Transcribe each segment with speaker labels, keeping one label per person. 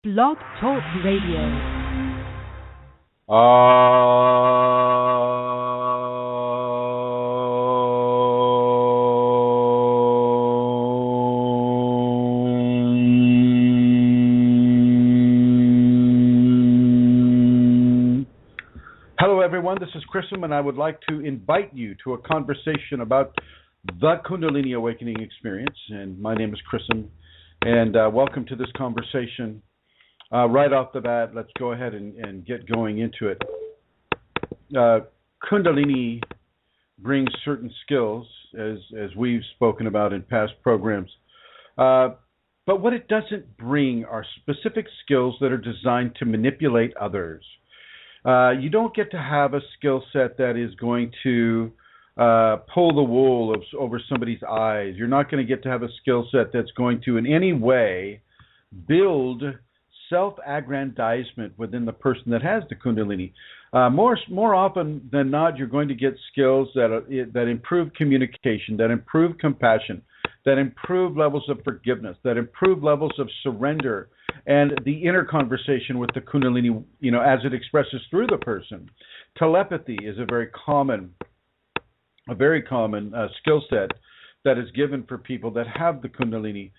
Speaker 1: BlogTalk Radio.
Speaker 2: Hello everyone, this is Chrism, and I would like to invite you to a conversation about the Kundalini awakening experience. And my name is Chrism, and welcome to this conversation. Right off the bat, let's go ahead and get going into it. Kundalini brings certain skills, as we've spoken about in past programs. But what it doesn't bring are specific skills that are designed to manipulate others. You don't get to have a skill set that is going to pull the wool over somebody's eyes. You're not going to get to have a skill set that's going to in any way build self-aggrandizement within the person that has the Kundalini. More often than not, you're going to get skills that improve communication, that improve compassion, that improve levels of forgiveness, that improve levels of surrender, and the inner conversation with the Kundalini, as it expresses through the person. Telepathy is a very common skill set that is given for people that have the Kundalini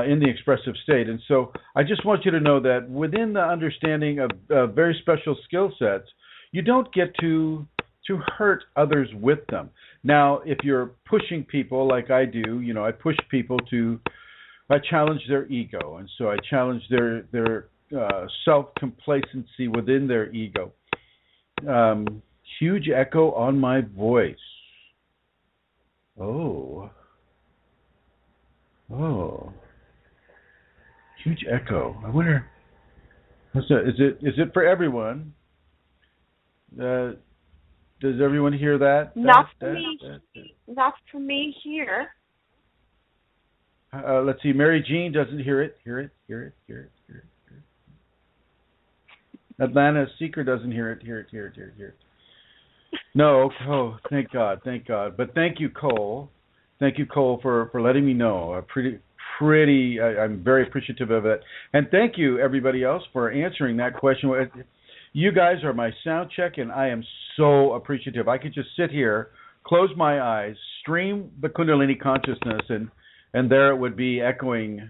Speaker 2: in the expressive state. And so I just want you to know that within the understanding of very special skill sets, you don't get to hurt others with them. Now, if you're pushing people like I do, I push people I challenge their ego, and so I challenge their self-complacency within their ego. Huge echo on my voice. Oh. Huge echo. I wonder, is it for everyone? Does everyone hear that?
Speaker 3: Not for me here.
Speaker 2: Let's see. Mary Jean doesn't hear it. Hear it. Atlanta Seeker doesn't hear it. Hear it. No. Oh, thank God. But thank you, Cole. Thank you, Cole, for letting me know. I'm very appreciative of it. And thank you, everybody else, for answering that question. You guys are my sound check, and I am so appreciative. I could just sit here, close my eyes, stream the Kundalini consciousness, and there it would be echoing,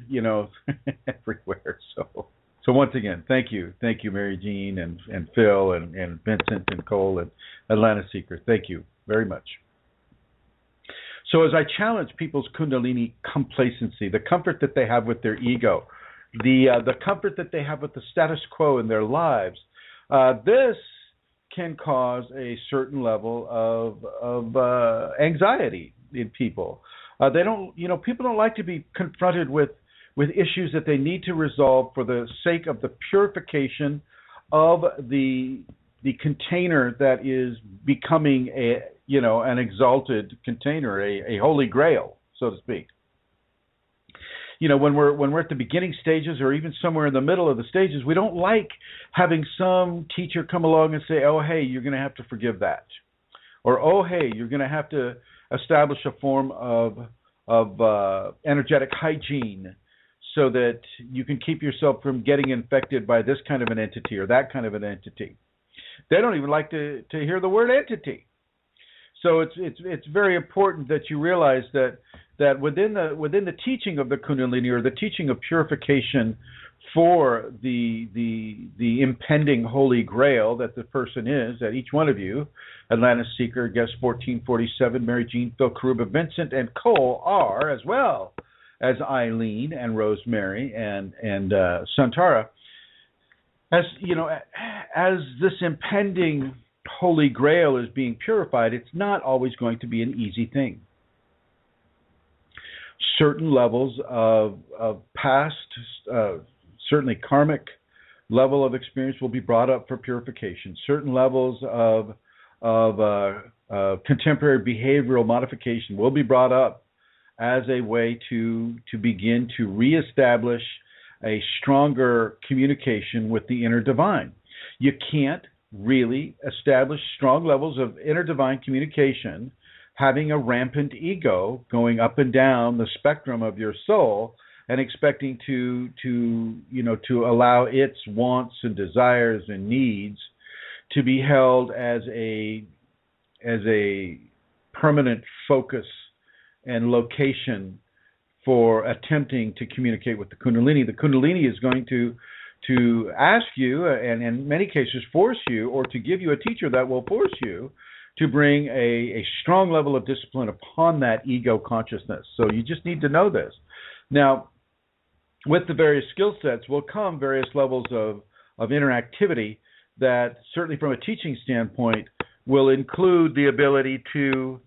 Speaker 2: everywhere. So once again, thank you, Mary Jean and Phil and Vincent and Cole and Atlanta Seeker. Thank you very much. So as I challenge people's Kundalini complacency, the comfort that they have with their ego, the comfort that they have with the status quo in their lives, this can cause a certain level of anxiety in people. People don't like to be confronted with issues that they need to resolve for the sake of the purification of the container that is becoming an exalted container, a holy grail, so to speak. When we're at the beginning stages or even somewhere in the middle of the stages, we don't like having some teacher come along and say, "Oh, hey, you're going to have to forgive that," or "Oh, hey, you're going to have to establish a form of energetic hygiene so that you can keep yourself from getting infected by this kind of an entity or that kind of an entity." They don't even like to hear the word entity. So it's very important that you realize that within the teaching of the Kundalini, or the teaching of purification for the impending holy grail that the person is, that each one of you, Atlanta Seeker, Guest 1447, Mary Jean, Phil Karuba, Vincent, and Cole are, as well as Eileen and Rosemary and Santara. As this impending holy grail is being purified, it's not always going to be an easy thing. Certain levels of past, certainly karmic level of experience will be brought up for purification. Certain levels of contemporary behavioral modification will be brought up as a way to begin to reestablish a stronger communication with the inner divine. You can't really establish strong levels of inner divine communication having a rampant ego going up and down the spectrum of your soul and expecting to allow its wants and desires and needs to be held as a permanent focus and location for attempting to communicate with the Kundalini. The Kundalini is going to ask you, and in many cases force you, or to give you a teacher that will force you to bring a strong level of discipline upon that ego consciousness. So you just need to know this. Now, with the various skill sets will come various levels of interactivity that, certainly from a teaching standpoint, will include the ability to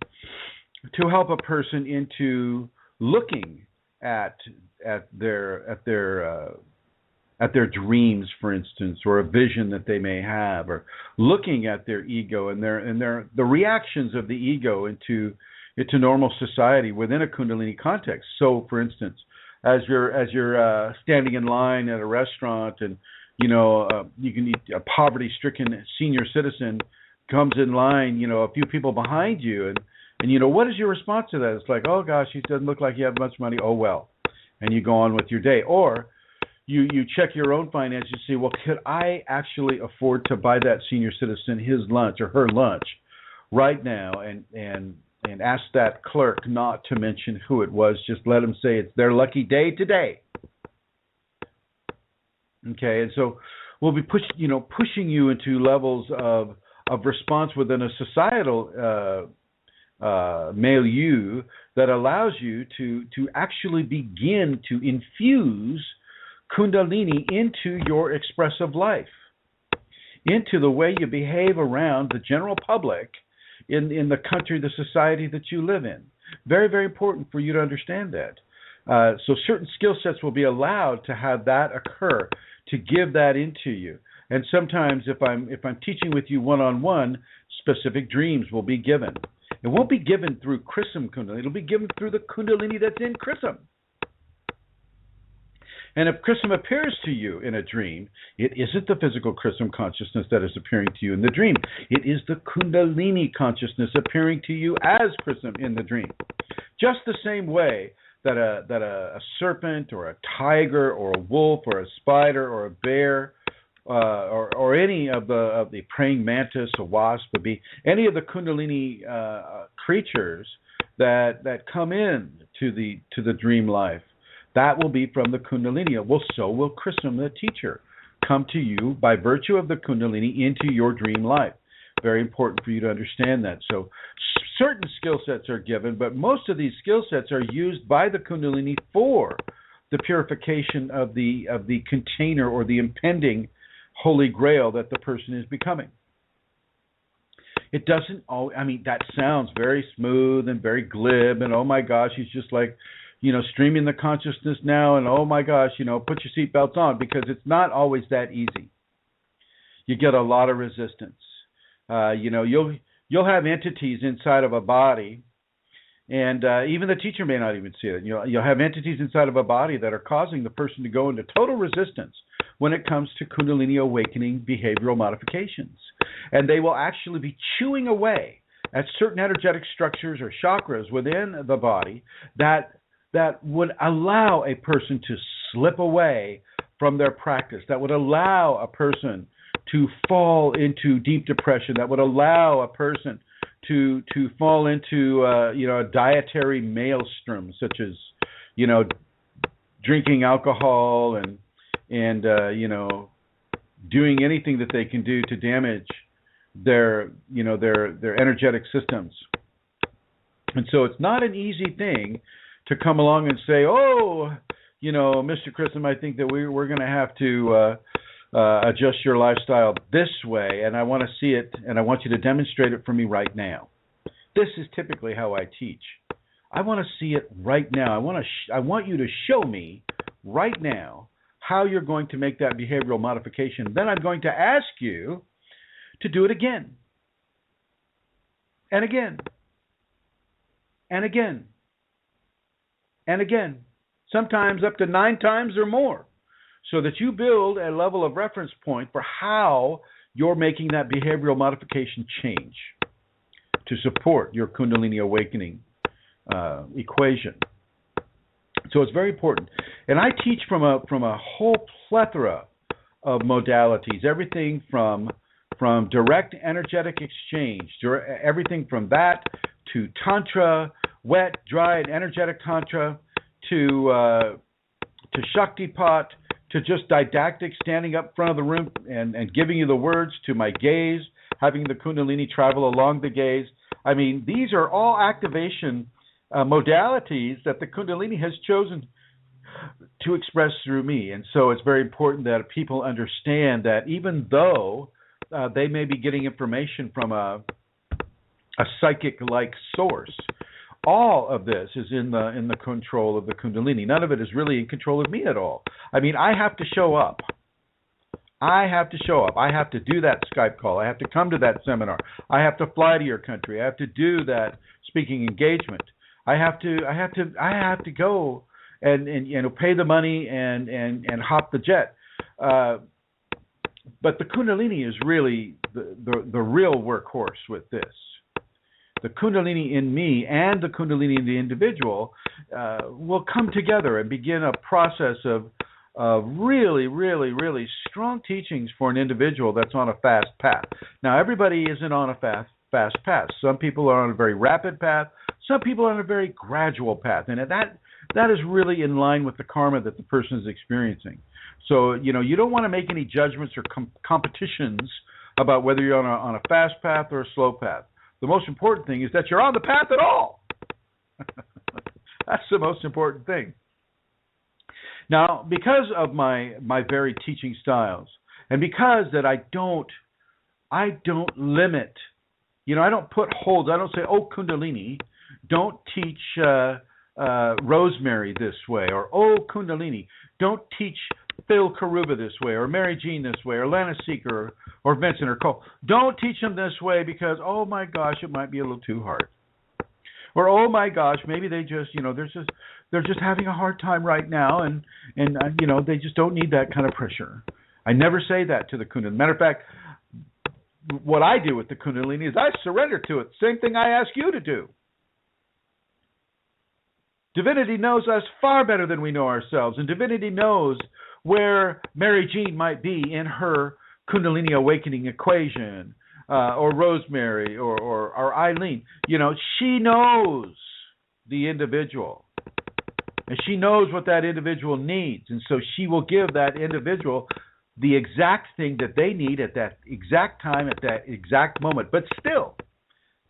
Speaker 2: help a person into looking at their dreams, for instance, or a vision that they may have, or looking at their ego and the reactions of the ego into normal society within a Kundalini context. So, for instance, as you're standing in line at a restaurant, and you can eat a poverty-stricken senior citizen comes in line, a few people behind you, and what is your response to that? It's like, oh gosh, he doesn't look like he has much money. Oh well, and you go on with your day. Or you check your own finances and see, well, could I actually afford to buy that senior citizen his lunch or her lunch right now, and ask that clerk not to mention who it was, just let them say it's their lucky day today. Okay, and so we'll be pushing you into levels of response within a societal milieu that allows you to actually begin to infuse Kundalini into your expressive life, into the way you behave around the general public in the country, the society that you live in. Very, very important for you to understand that. So certain skill sets will be allowed to have that occur, to give that into you. And sometimes if I'm teaching with you one-on-one, specific dreams will be given. It won't be given through Chrism Kundalini. It'll be given through the Kundalini that's in Chrism. And if Chrism appears to you in a dream, it isn't the physical Chrism consciousness that is appearing to you in the dream. It is the Kundalini consciousness appearing to you as Chrism in the dream. Just the same way that a serpent or a tiger or a wolf or a spider or a bear or any of the praying mantis, a wasp, a bee, any of the Kundalini creatures that come in to the dream life, that will be from the Kundalini. So will Chrism, the teacher, come to you by virtue of the Kundalini into your dream life. Very important for you to understand that. So certain skill sets are given, but most of these skill sets are used by the Kundalini for the purification of the container or the impending holy grail that the person is becoming. It doesn't that sounds very smooth and very glib, and oh my gosh, he's just like, streaming the consciousness now, and oh my gosh, put your seatbelts on, because it's not always that easy. You get a lot of resistance. You'll have entities inside of a body, and even the teacher may not even see it. You'll have entities inside of a body that are causing the person to go into total resistance when it comes to Kundalini awakening behavioral modifications. And they will actually be chewing away at certain energetic structures or chakras within the body that would allow a person to slip away from their practice, that would allow a person to fall into deep depression, that would allow a person to fall into a dietary maelstrom, such as drinking alcohol and doing anything that they can do to damage their energetic systems. And so it's not an easy thing to come along and say, oh, Mr. Chrism, I think that we're going to have to adjust your lifestyle this way, and I want to see it, and I want you to demonstrate it for me right now. This is typically how I teach. I want to see it right now. I want you to show me right now how you're going to make that behavioral modification. Then I'm going to ask you to do it again, and again, and again, and again, sometimes up to 9 times or more, so that you build a level of reference point for how you're making that behavioral modification change to support your Kundalini awakening equation. So it's very important. And I teach from a whole plethora of modalities, everything from direct energetic exchange, everything from that to tantra, wet, dry, and energetic tantra, to Shaktipat, to just didactic, standing up front of the room and giving you the words, to my gaze, having the Kundalini travel along the gaze. I mean, these are all activation modalities that the Kundalini has chosen to express through me. And so it's very important that people understand that even though they may be getting information from a psychic-like source, all of this is in the control of the Kundalini. None of it is really in control of me at all. I mean, I have to show up. I have to do that Skype call. I have to come to that seminar. I have to fly to your country. I have to do that speaking engagement. I have to go and pay the money and hop the jet. But the Kundalini is really the real workhorse with this. The Kundalini in me and the Kundalini in the individual will come together and begin a process of really, really, really strong teachings for an individual that's on a fast path. Now, everybody isn't on a fast path. Some people are on a very rapid path. Some people are on a very gradual path. And that is really in line with the karma that the person is experiencing. So, you don't want to make any judgments or competitions about whether you're on a fast path or a slow path. The most important thing is that you're on the path at all. That's the most important thing. Now, because of my varied teaching styles, and because that I don't limit, I don't put holds. I don't say, oh, Kundalini, don't teach Rosemary this way, or oh, Kundalini, don't teach Phil Karuba this way, or Mary Jean this way, or Lana Seeker, or Vincent or Cole. Don't teach them this way because, oh my gosh, it might be a little too hard. Or, oh my gosh, maybe they just, they're just having a hard time right now, and they just don't need that kind of pressure. I never say that to the Kundalini. Matter of fact, what I do with the Kundalini is I surrender to it. Same thing I ask you to do. Divinity knows us far better than we know ourselves, and Divinity knows where Mary Jean might be in her Kundalini awakening equation, or Rosemary, or Eileen. She knows the individual, and she knows what that individual needs, and so she will give that individual the exact thing that they need at that exact time, at that exact moment. But still,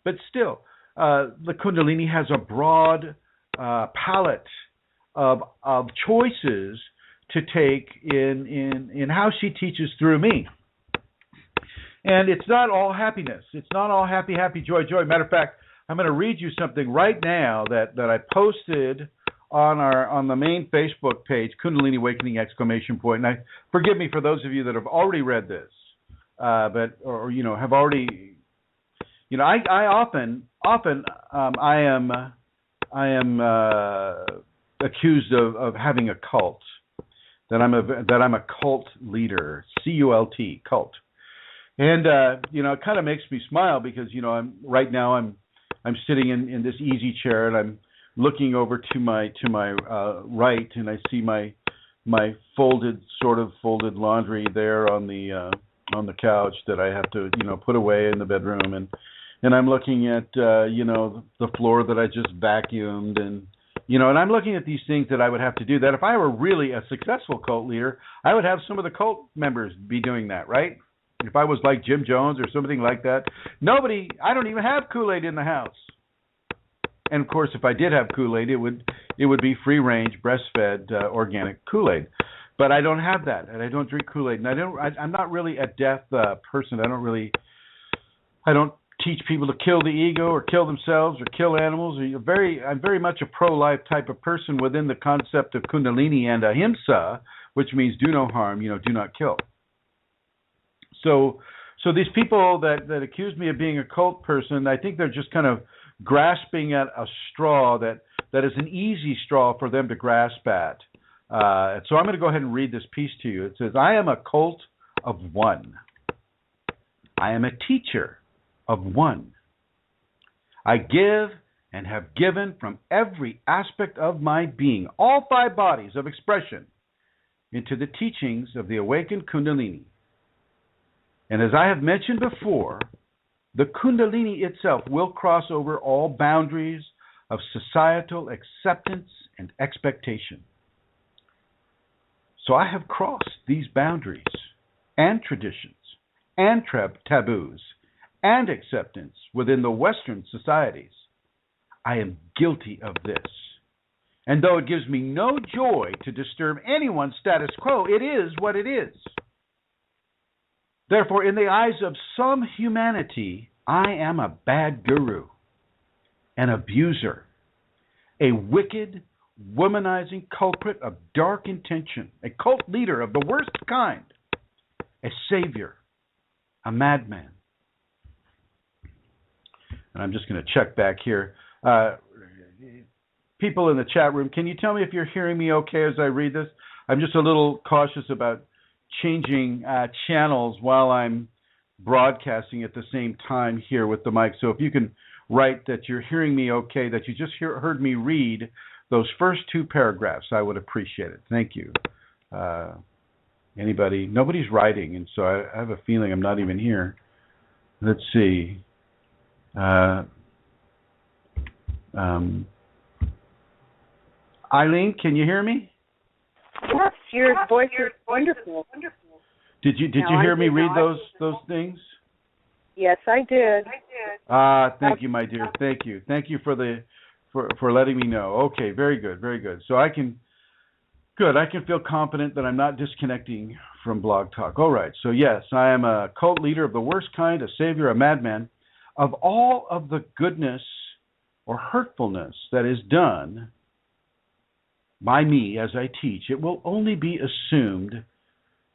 Speaker 2: the Kundalini has a broad palette of choices to take in how she teaches through me. And it's not all happiness. It's not all happy, joy. Matter of fact, I'm going to read you something right now that I posted on the main Facebook page, Kundalini Awakening ! And forgive me for those of you that have already read this, have already. I am accused of having a cult. That I'm a cult leader, CULT, cult. And it kind of makes me smile because I'm sitting in this easy chair and I'm looking over to my right, and I see my folded laundry there on the couch that I have to put away in the bedroom, and I'm looking at the floor that I just vacuumed, and I'm looking at these things that I would have to do. That if I were really a successful cult leader, I would have some of the cult members be doing that, right? If I was like Jim Jones or something like that. I don't even have Kool-Aid in the house. And of course, if I did have Kool-Aid, it would be free-range, breastfed, organic Kool-Aid. But I don't have that, and I don't drink Kool-Aid, and I'm not really a death person. I don't teach people to kill the ego or kill themselves or kill animals. I'm very much a pro-life type of person within the concept of Kundalini and Ahimsa, which means do no harm, do not kill. So these people that accuse me of being a cult person, I think they're just kind of grasping at a straw that is an easy straw for them to grasp at. So I'm going to go ahead and read this piece to you. It says, I am a cult of one. I am a teacher of one. I give and have given from every aspect of my being, all 5 bodies of expression, into the teachings of the awakened Kundalini. And as I have mentioned before, the Kundalini itself will cross over all boundaries of societal acceptance and expectation. So I have crossed these boundaries and traditions and taboos and acceptance within the Western societies. I am guilty of this. And though it gives me no joy to disturb anyone's status quo, it is what it is. Therefore, in the eyes of some humanity, I am a bad guru, an abuser, a wicked, womanizing culprit of dark intention, a cult leader of the worst kind, a savior, a madman. And I'm just going to check back here. People in the chat room, can you tell me if you're hearing me okay as I read this? I'm just a little cautious about changing channels while I'm broadcasting at the same time here with the mic. So if you can write that you're hearing me okay, that you just heard me read those first 2 paragraphs, I would appreciate it. Thank you. Anybody? Nobody's writing, and so I have a feeling I'm not even here. Let's see. Eileen, can you hear me?
Speaker 3: Yes, your voice is wonderful.
Speaker 2: Did you hear me read those things?
Speaker 3: Yes, I did.
Speaker 2: Thank you, my dear. Thank you. Thank you for letting me know. Okay, very good, very good. So I can feel confident that I'm not disconnecting from Blog Talk. All right. So yes, I am a cult leader of the worst kind, a savior, a madman. Of all of the goodness or hurtfulness that is done by me as I teach, it will only be assumed,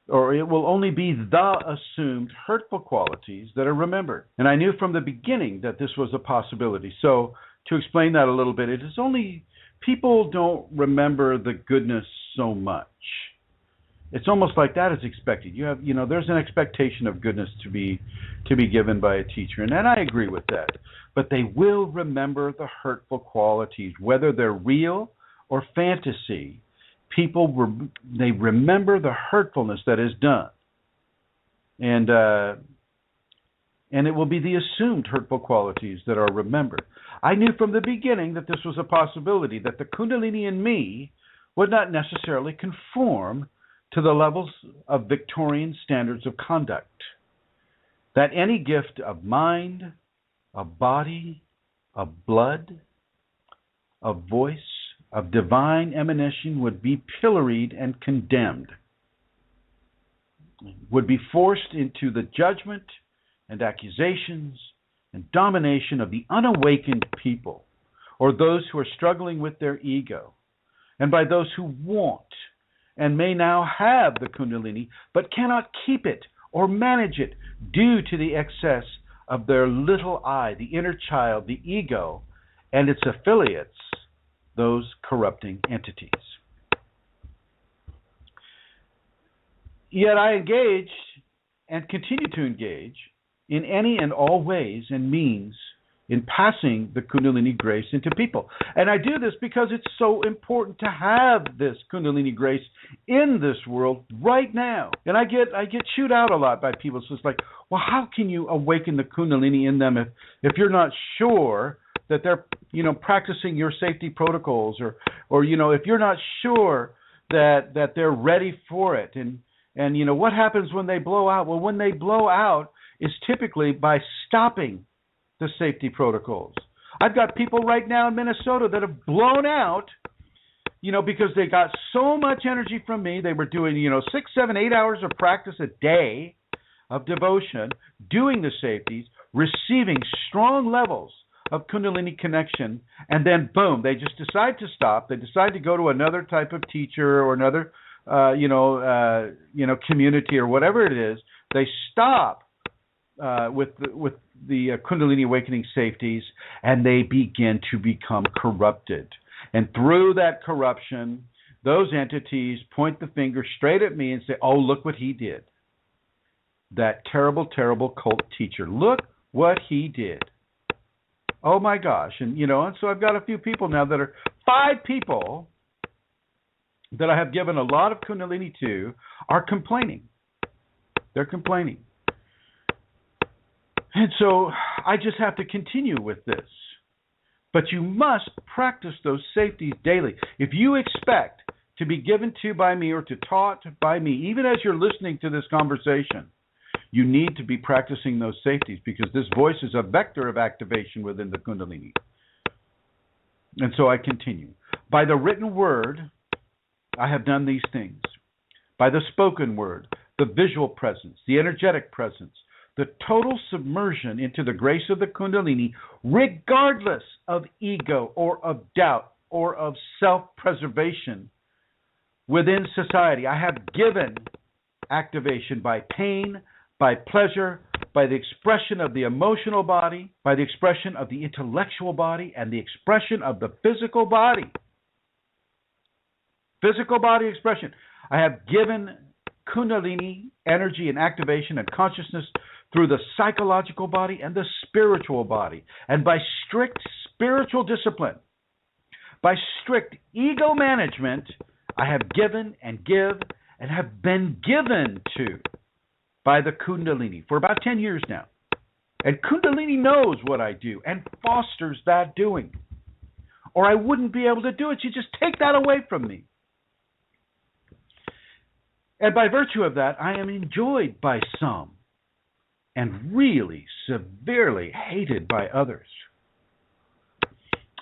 Speaker 2: or it will only be the assumed hurtful qualities that are remembered. And I knew from the beginning that this was a possibility. So to explain that a little bit, it is only people don't remember the goodness so much. It's almost like that is expected. There's an expectation of goodness to be given by a teacher, and I agree with that. But they will remember the hurtful qualities, whether they're real or fantasy. They remember the hurtfulness that is done, and it will be the assumed hurtful qualities that are remembered. I knew from the beginning that this was a possibility, that the Kundalini in me would not necessarily conform to the levels of Victorian standards of conduct, that any gift of mind, of body, of blood, of voice, of divine emanation would be pilloried and condemned, would be forced into the judgment and accusations and domination of the unawakened people, or those who are struggling with their ego, and by those who want and may now have the Kundalini, but cannot keep it or manage it due to the excess of their little I, the inner child, the ego, and its affiliates, those corrupting entities. Yet I engaged and continue to engage in any and all ways and means in passing the Kundalini grace into people. And I do this because it's so important to have this Kundalini grace in this world right now. And I get chewed out a lot by people. So it's like, well, how can you awaken the Kundalini in them if you're not sure that they're, practicing your safety protocols, or if you're not sure that they're ready for it, and what happens when they blow out? Well, when they blow out is typically by stopping the safety protocols. I've got people right now in Minnesota that have blown out, because they got so much energy from me. They were doing 6, 7, 8 hours of practice a day of devotion, doing the safeties, receiving strong levels of Kundalini connection, and then boom, they just decide to stop. They decide to go to another type of teacher or another, community or whatever it is. They stop with the Kundalini awakening safeties, and they begin to become corrupted. And through that corruption, those entities point the finger straight at me and say, "Oh, look what he did. That terrible, terrible cult teacher. Look what he did." Oh my gosh. And and so I've got a few people now that are 5 people that I have given a lot of Kundalini to are complaining. They're complaining. And so I just have to continue with this. But you must practice those safeties daily. If you expect to be given to by me or to taught by me, even as you're listening to this conversation, you need to be practicing those safeties, because this voice is a vector of activation within the Kundalini. And so I continue. By the written word, I have done these things. By the spoken word, the visual presence, the energetic presence, the total submersion into the grace of the Kundalini, regardless of ego or of doubt or of self-preservation within society. I have given activation by pain, by pleasure, by the expression of the emotional body, by the expression of the intellectual body, and the expression of the physical body. Physical body expression. I have given Kundalini energy and activation and consciousness through the psychological body and the spiritual body. And by strict spiritual discipline, by strict ego management, I have given and give and have been given to by the Kundalini for about 10 years now. And Kundalini knows what I do and fosters that doing. Or I wouldn't be able to do it. You just take that away from me. And by virtue of that, I am enjoyed by some and really severely hated by others.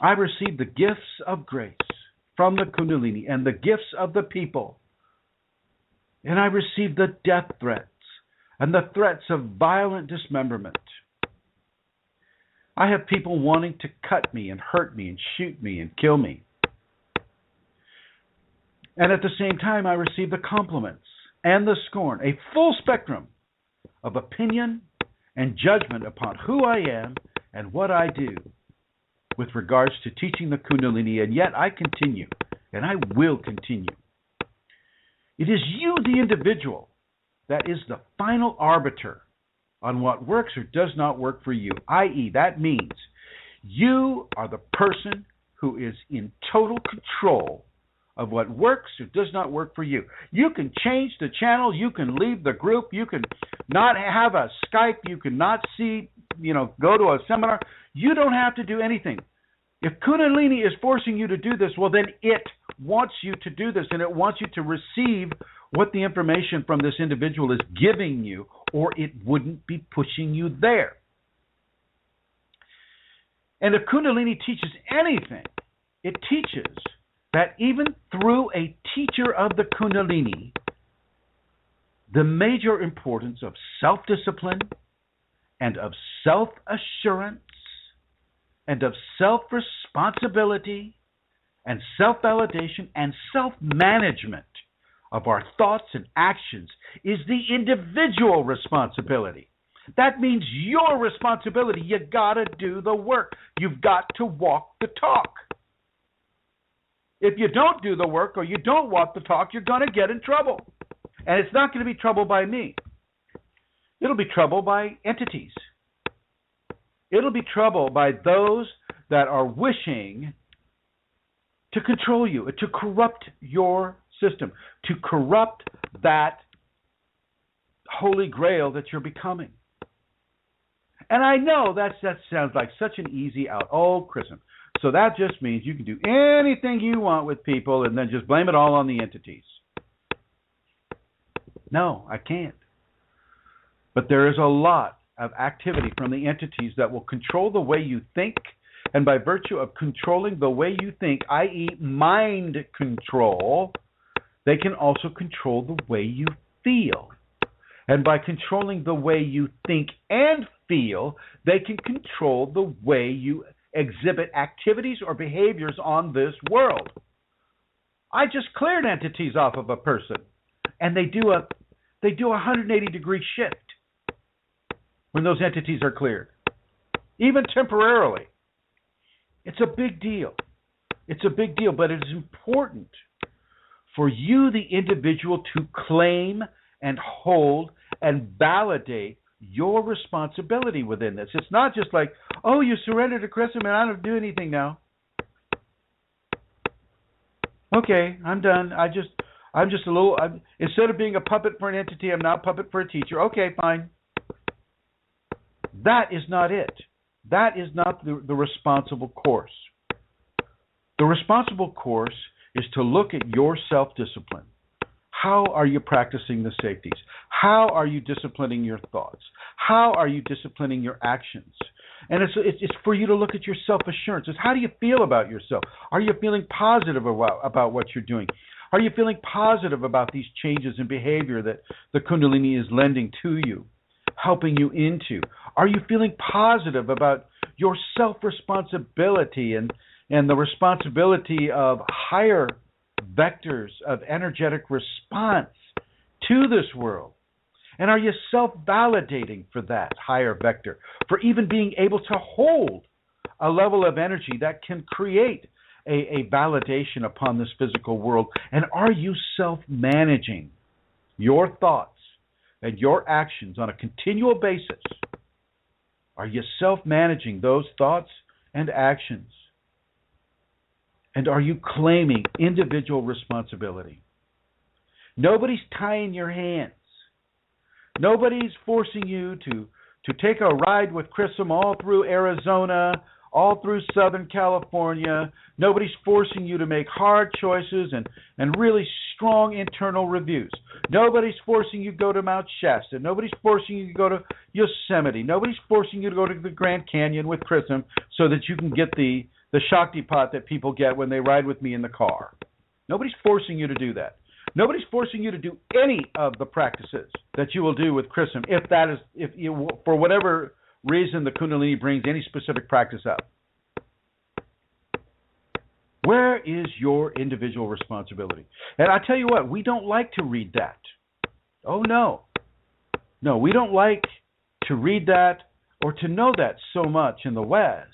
Speaker 2: I receive the gifts of grace from the Kundalini and the gifts of the people. And I receive the death threats and the threats of violent dismemberment. I have people wanting to cut me and hurt me and shoot me and kill me. And at the same time, I receive the compliments and the scorn, a full spectrum of opinion and judgment upon who I am and what I do with regards to teaching the Kundalini, and yet I continue, and I will continue. It is you, the individual, that is the final arbiter on what works or does not work for you, i.e., that means you are the person who is in total control of what works or does not work for you. You can change the channel, you can leave the group, you can not have a Skype, you can not see, go to a seminar. You don't have to do anything. If Kunalini is forcing you to do this, well, then it wants you to do this, and it wants you to receive what the information from this individual is giving you, or it wouldn't be pushing you there. And if Kundalini teaches anything, it teaches that even through a teacher of the Kundalini, the major importance of self-discipline and of self-assurance and of self-responsibility and self-validation and self-management of our thoughts and actions is the individual responsibility. That means your responsibility. You got to do the work. You've got to walk the talk. If you don't do the work or you don't walk the talk, you're going to get in trouble. And it's not going to be trouble by me. It'll be trouble by entities. It'll be trouble by those that are wishing to control you, to corrupt your system, to corrupt that holy grail that you're becoming. And I know that sounds like such an easy out. Oh, Chrism. So that just means you can do anything you want with people and then just blame it all on the entities. No, I can't. But there is a lot of activity from the entities that will control the way you think, and by virtue of controlling the way you think, i.e. mind control, they can also control the way you feel. And by controlling the way you think and feel, they can control the way you exhibit activities or behaviors on this world. I just cleared entities off of a person, and they do a 180-degree shift when those entities are cleared, even temporarily. It's a big deal. It's a big deal, but it is important for you, the individual, to claim and hold and validate your responsibility within this. It's not just like, oh, you surrender to Chrism and I don't do anything now. Okay, I'm done. I'm just a little, instead of being a puppet for an entity, I'm now a puppet for a teacher. Okay, fine. That is not it. That is not the responsible course. The responsible course is to look at your self-discipline. How are you practicing the safeties? How are you disciplining your thoughts? How are you disciplining your actions? And it's for you to look at your self-assurance. It's how do you feel about yourself? Are you feeling positive about what you're doing? Are you feeling positive about these changes in behavior that the Kundalini is lending to you, helping you into? Are you feeling positive about your self-responsibility and the responsibility of higher vectors of energetic response to this world? And are you self-validating for that higher vector, for even being able to hold a level of energy that can create a validation upon this physical world? And are you self-managing your thoughts and your actions on a continual basis? Are you self-managing those thoughts and actions? And are you claiming individual responsibility? Nobody's tying your hands. Nobody's forcing you to take a ride with Chrism all through Arizona, all through Southern California. Nobody's forcing you to make hard choices and really strong internal reviews. Nobody's forcing you to go to Mount Shasta. Nobody's forcing you to go to Yosemite. Nobody's forcing you to go to the Grand Canyon with Chrism so that you can get the Shakti pot that people get when they ride with me in the car. Nobody's forcing you to do that. Nobody's forcing you to do any of the practices that you will do with Chrism if you, for whatever reason the Kundalini brings any specific practice up. Where is your individual responsibility? And I tell you what, we don't like to read that. Oh, no. No, we don't like to read that or to know that so much in the West.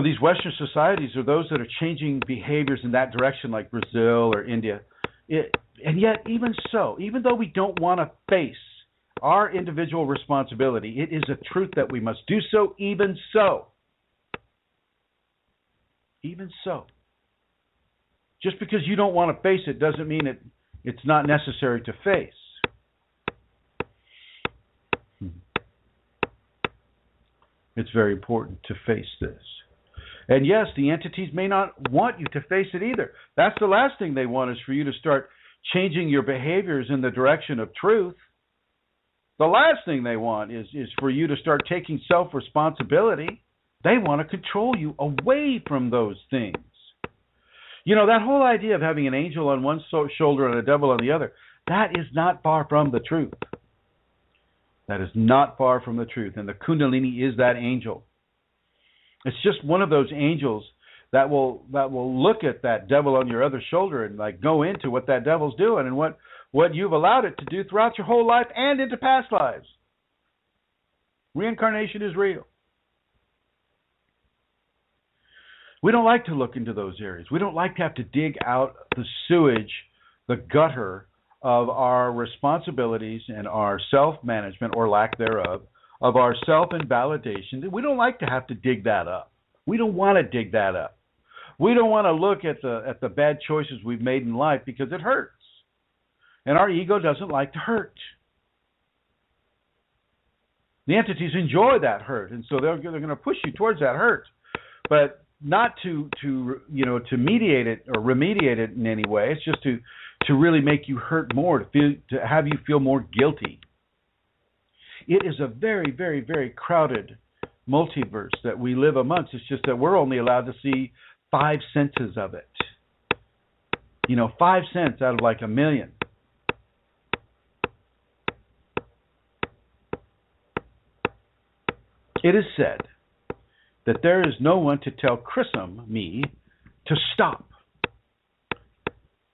Speaker 2: These Western societies are those that are changing behaviors in that direction, like Brazil or India. And yet, even so, even though we don't want to face our individual responsibility, it is a truth that we must do so, even so. Even so. Just because you don't want to face it doesn't mean it's not necessary to face. It's very important to face this. And yes, the entities may not want you to face it either. That's the last thing they want, is for you to start changing your behaviors in the direction of truth. The last thing they want is for you to start taking self-responsibility. They want to control you away from those things. That whole idea of having an angel on one shoulder and a devil on the other, that is not far from the truth. That is not far from the truth. And the Kundalini is that angel. It's just one of those angels that will look at that devil on your other shoulder and go into what that devil's doing and what you've allowed it to do throughout your whole life and into past lives. Reincarnation is real. We don't like to look into those areas. We don't like to have to dig out the sewage, the gutter of our responsibilities and our self-management, or lack thereof, of our self-invalidation. We don't like to have to dig that up. We don't want to dig that up. We don't want to look at the bad choices we've made in life because it hurts. And our ego doesn't like to hurt. The entities enjoy that hurt, and so they're going to push you towards that hurt. But not to mediate it or remediate it in any way. It's just to really make you hurt more, to have you feel more guilty. It is a very, very, very crowded multiverse that we live amongst. It's just that we're only allowed to see 5 senses of it. 5 cents out of a million. It is said that there is no one to tell Chrism, me, to stop.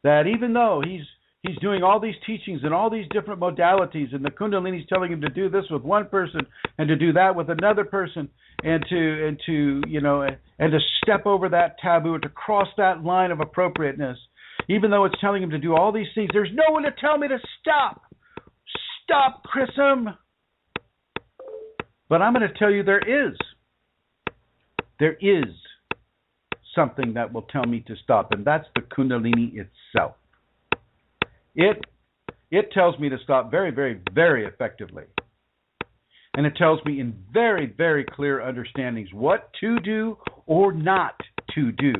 Speaker 2: That even though he's doing all these teachings and all these different modalities, and the Kundalini's telling him to do this with one person and to do that with another person, and to step over that taboo, to cross that line of appropriateness, even though it's telling him to do all these things, there's no one to tell me to stop. stop, Chrism. But I'm going to tell you there is. There is something that will tell me to stop, and that's the Kundalini itself. It tells me to stop very, very, very effectively. And it tells me in very, very clear understandings what to do or not to do.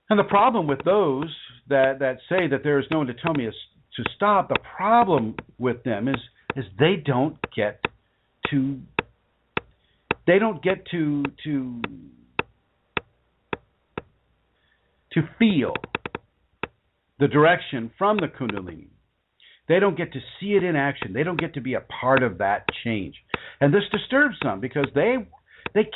Speaker 2: And the problem with those that say that there is no one to tell me to stop, the problem with them is they don't get to feel the direction from the Kundalini. They don't get to see it in action. They don't get to be a part of that change. And this disturbs them because they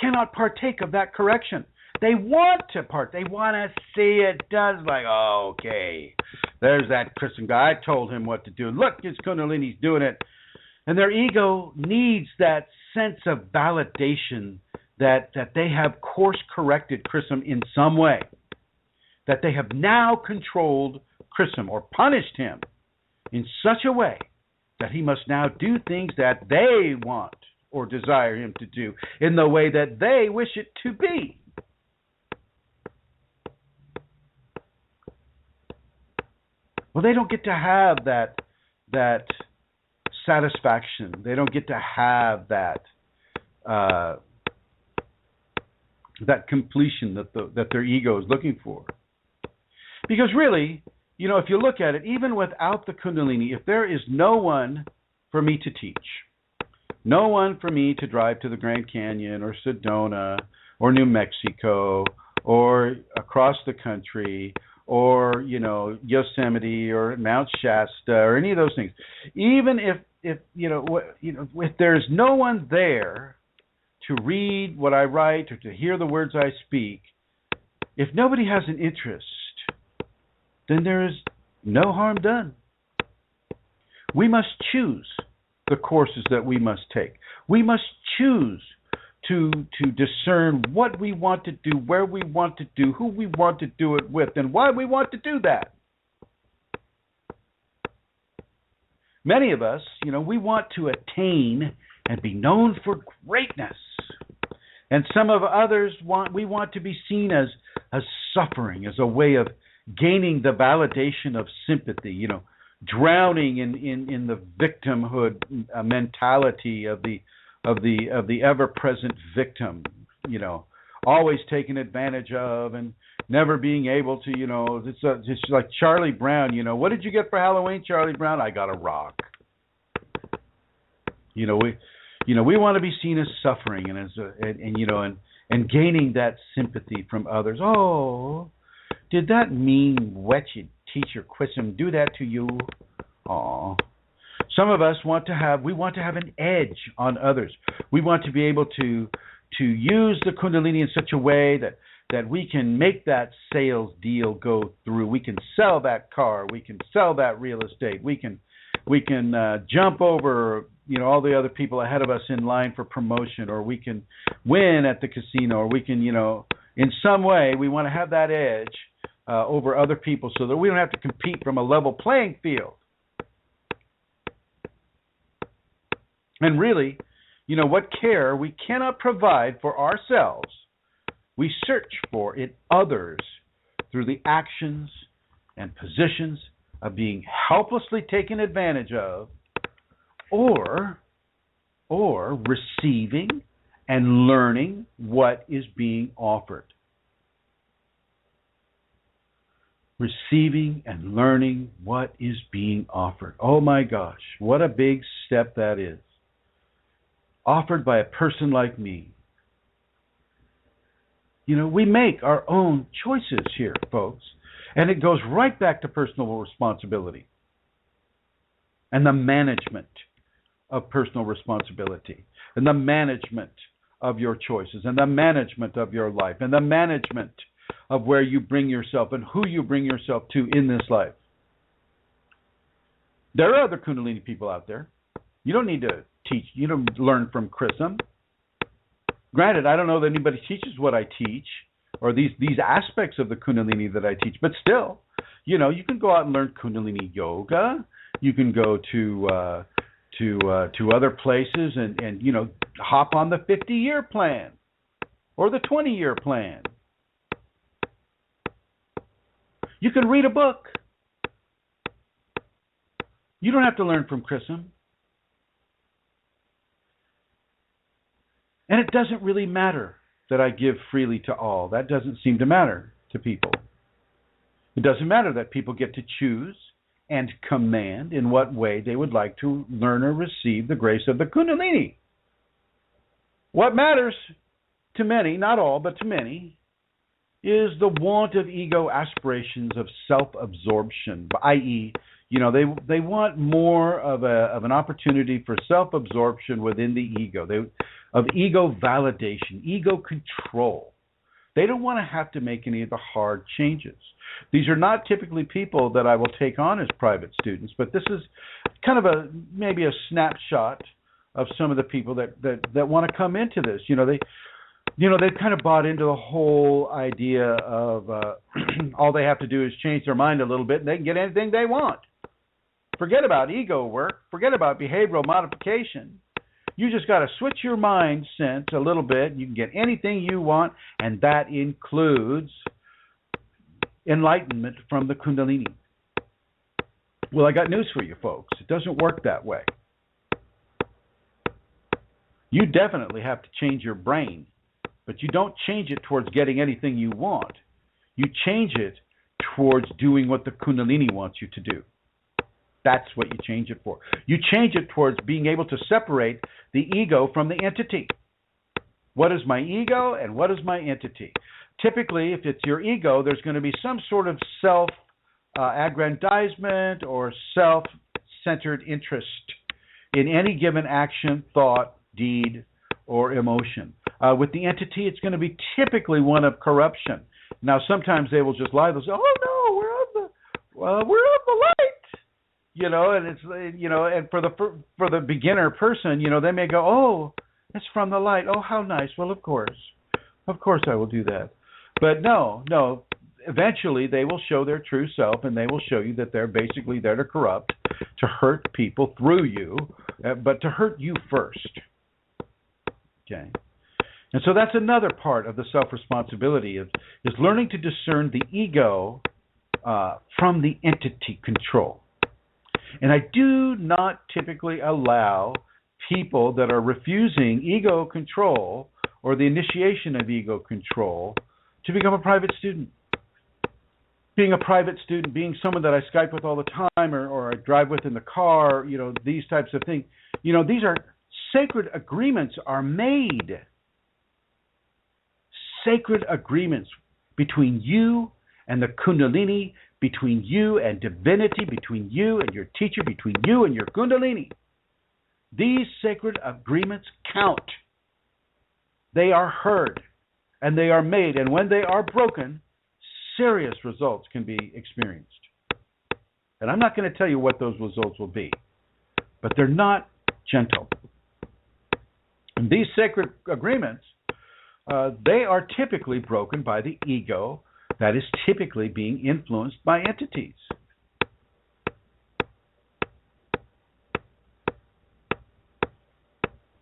Speaker 2: cannot partake of that correction. They want to they want to see it done. Like, oh, okay, there's that Christian guy. I told him what to do. Look, his Kundalini's doing it. And their ego needs that sense of validation that they have course-corrected Chrism in some way, that they have now controlled Chrism or punished him in such a way that he must now do things that they want or desire him to do in the way that they wish it to be. Well, they don't get to have that satisfaction. They don't get to have that completion that their ego is looking for. Because really, if you look at it, even without the Kundalini, if there is no one for me to teach, no one for me to drive to the Grand Canyon or Sedona or New Mexico or across the country or, Yosemite or Mount Shasta or any of those things, even if there's no one there to read what I write or to hear the words I speak, if nobody has an interest, then there is no harm done. We must choose the courses that we must take. We must choose to discern what we want to do, where we want to do, who we want to do it with, and why we want to do that. Many of us, we want to attain and be known for greatness. And some of others we want to be seen as suffering, as a way of gaining the validation of sympathy, drowning in the victimhood mentality of the ever-present victim, always taken advantage of and never being able to, it's like Charlie Brown, what did you get for Halloween, Charlie Brown? I got a rock. We want to be seen as suffering and gaining that sympathy from others. Oh, did that mean wretched teacher Chrism do that to you? Oh. Some of us want to have an edge on others. We want to be able to use the Kundalini in such a way that we can make that sales deal go through. We can sell that car. We can sell that real estate. We can jump over all the other people ahead of us in line for promotion, or we can win at the casino, or we can in some way we want to have that edge over other people so that we don't have to compete from a level playing field. And really, what care we cannot provide for ourselves, we search for in others through the actions and positions of being helplessly taken advantage of, or receiving and learning what is being offered. Receiving and learning what is being offered. Oh my gosh, what a big step that is. Offered by a person like me. We make our own choices here, folks. And it goes right back to personal responsibility and the management of personal responsibility and the management of your choices and the management of your life and the management of where you bring yourself and who you bring yourself to in this life. There are other Kundalini people out there. You don't need to teach. You don't learn from Chrism. Granted, I don't know that anybody teaches what I teach or these aspects of the Kundalini that I teach, but still, You can go out and learn Kundalini yoga. You can go to other places and hop on the 50-year plan or the 20-year plan. You can read a book. You don't have to learn from Chrism. And it doesn't really matter that I give freely to all. That doesn't seem to matter to people. It doesn't matter that people get to choose and command in what way they would like to learn or receive the grace of the Kunalini. What matters to many, not all, but to many, is the want of ego aspirations of self-absorption, i.e., they want more of an opportunity for self-absorption within the ego, of ego validation, ego control. They don't want to have to make any of the hard changes. These are not typically people that I will take on as private students, but this is kind of maybe a snapshot of some of the people that want to come into this. They've kind of bought into the whole idea of all they have to do is change their mind a little bit and they can get anything they want. Forget about ego work. Forget about behavioral modification. You just got to switch your mind sense a little bit. You can get anything you want, and that includes enlightenment from the Kundalini. Well, I got news for you folks. It doesn't work that way. You definitely have to change your brain, but you don't change it towards getting anything you want. You change it towards doing what the Kundalini wants you to do. That's what you change it for. You change it towards being able to separate the ego from the entity. What is my ego and what is my entity? Typically, if it's your ego, there's going to be some sort of self-aggrandizement or self-centered interest in any given action, thought, deed, or emotion. With the entity, it's going to be typically one of corruption. Now, sometimes they will just lie. They'll say, "Oh no, we're of the light." And it's and for the beginner person, they may go, "Oh, it's from the light. Oh, how nice. Well, of course I will do that." But no. Eventually, they will show their true self, and they will show you that they're basically there to corrupt, to hurt people through you, but to hurt you first. Okay. And so that's another part of the self-responsibility is learning to discern the ego from the entity control. And I do not typically allow people that are refusing ego control or the initiation of ego control to become a private student. Being a private student, being someone that I Skype with all the time or I drive with in the car, these types of things. These are sacred agreements are made. Sacred agreements between you and the Kundalini, between you and divinity, between you and your teacher, between you and your Kundalini. These sacred agreements count. They are heard and they are made, and when they are broken, serious results can be experienced. And I'm not going to tell you what those results will be, but they're not gentle. And these sacred agreements, they are typically broken by the ego that is typically being influenced by entities.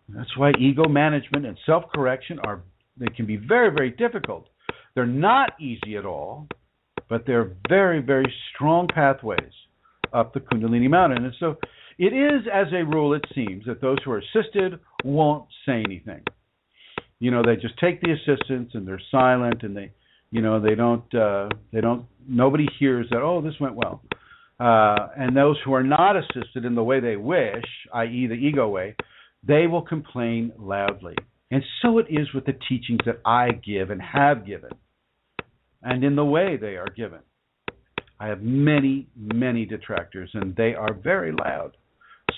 Speaker 2: That's why ego management and self-correction they can be very, very difficult. They're not easy at all, but they're very, very strong pathways up the Kundalini mountain. And so it is, as a rule, it seems, that those who are assisted won't say anything. They just take the assistance and they're silent and they don't, nobody hears that, oh, this went well. And those who are not assisted in the way they wish, i.e. the ego way, they will complain loudly. And so it is with the teachings that I give and have given, and in the way they are given. I have many, many detractors, and they are very loud.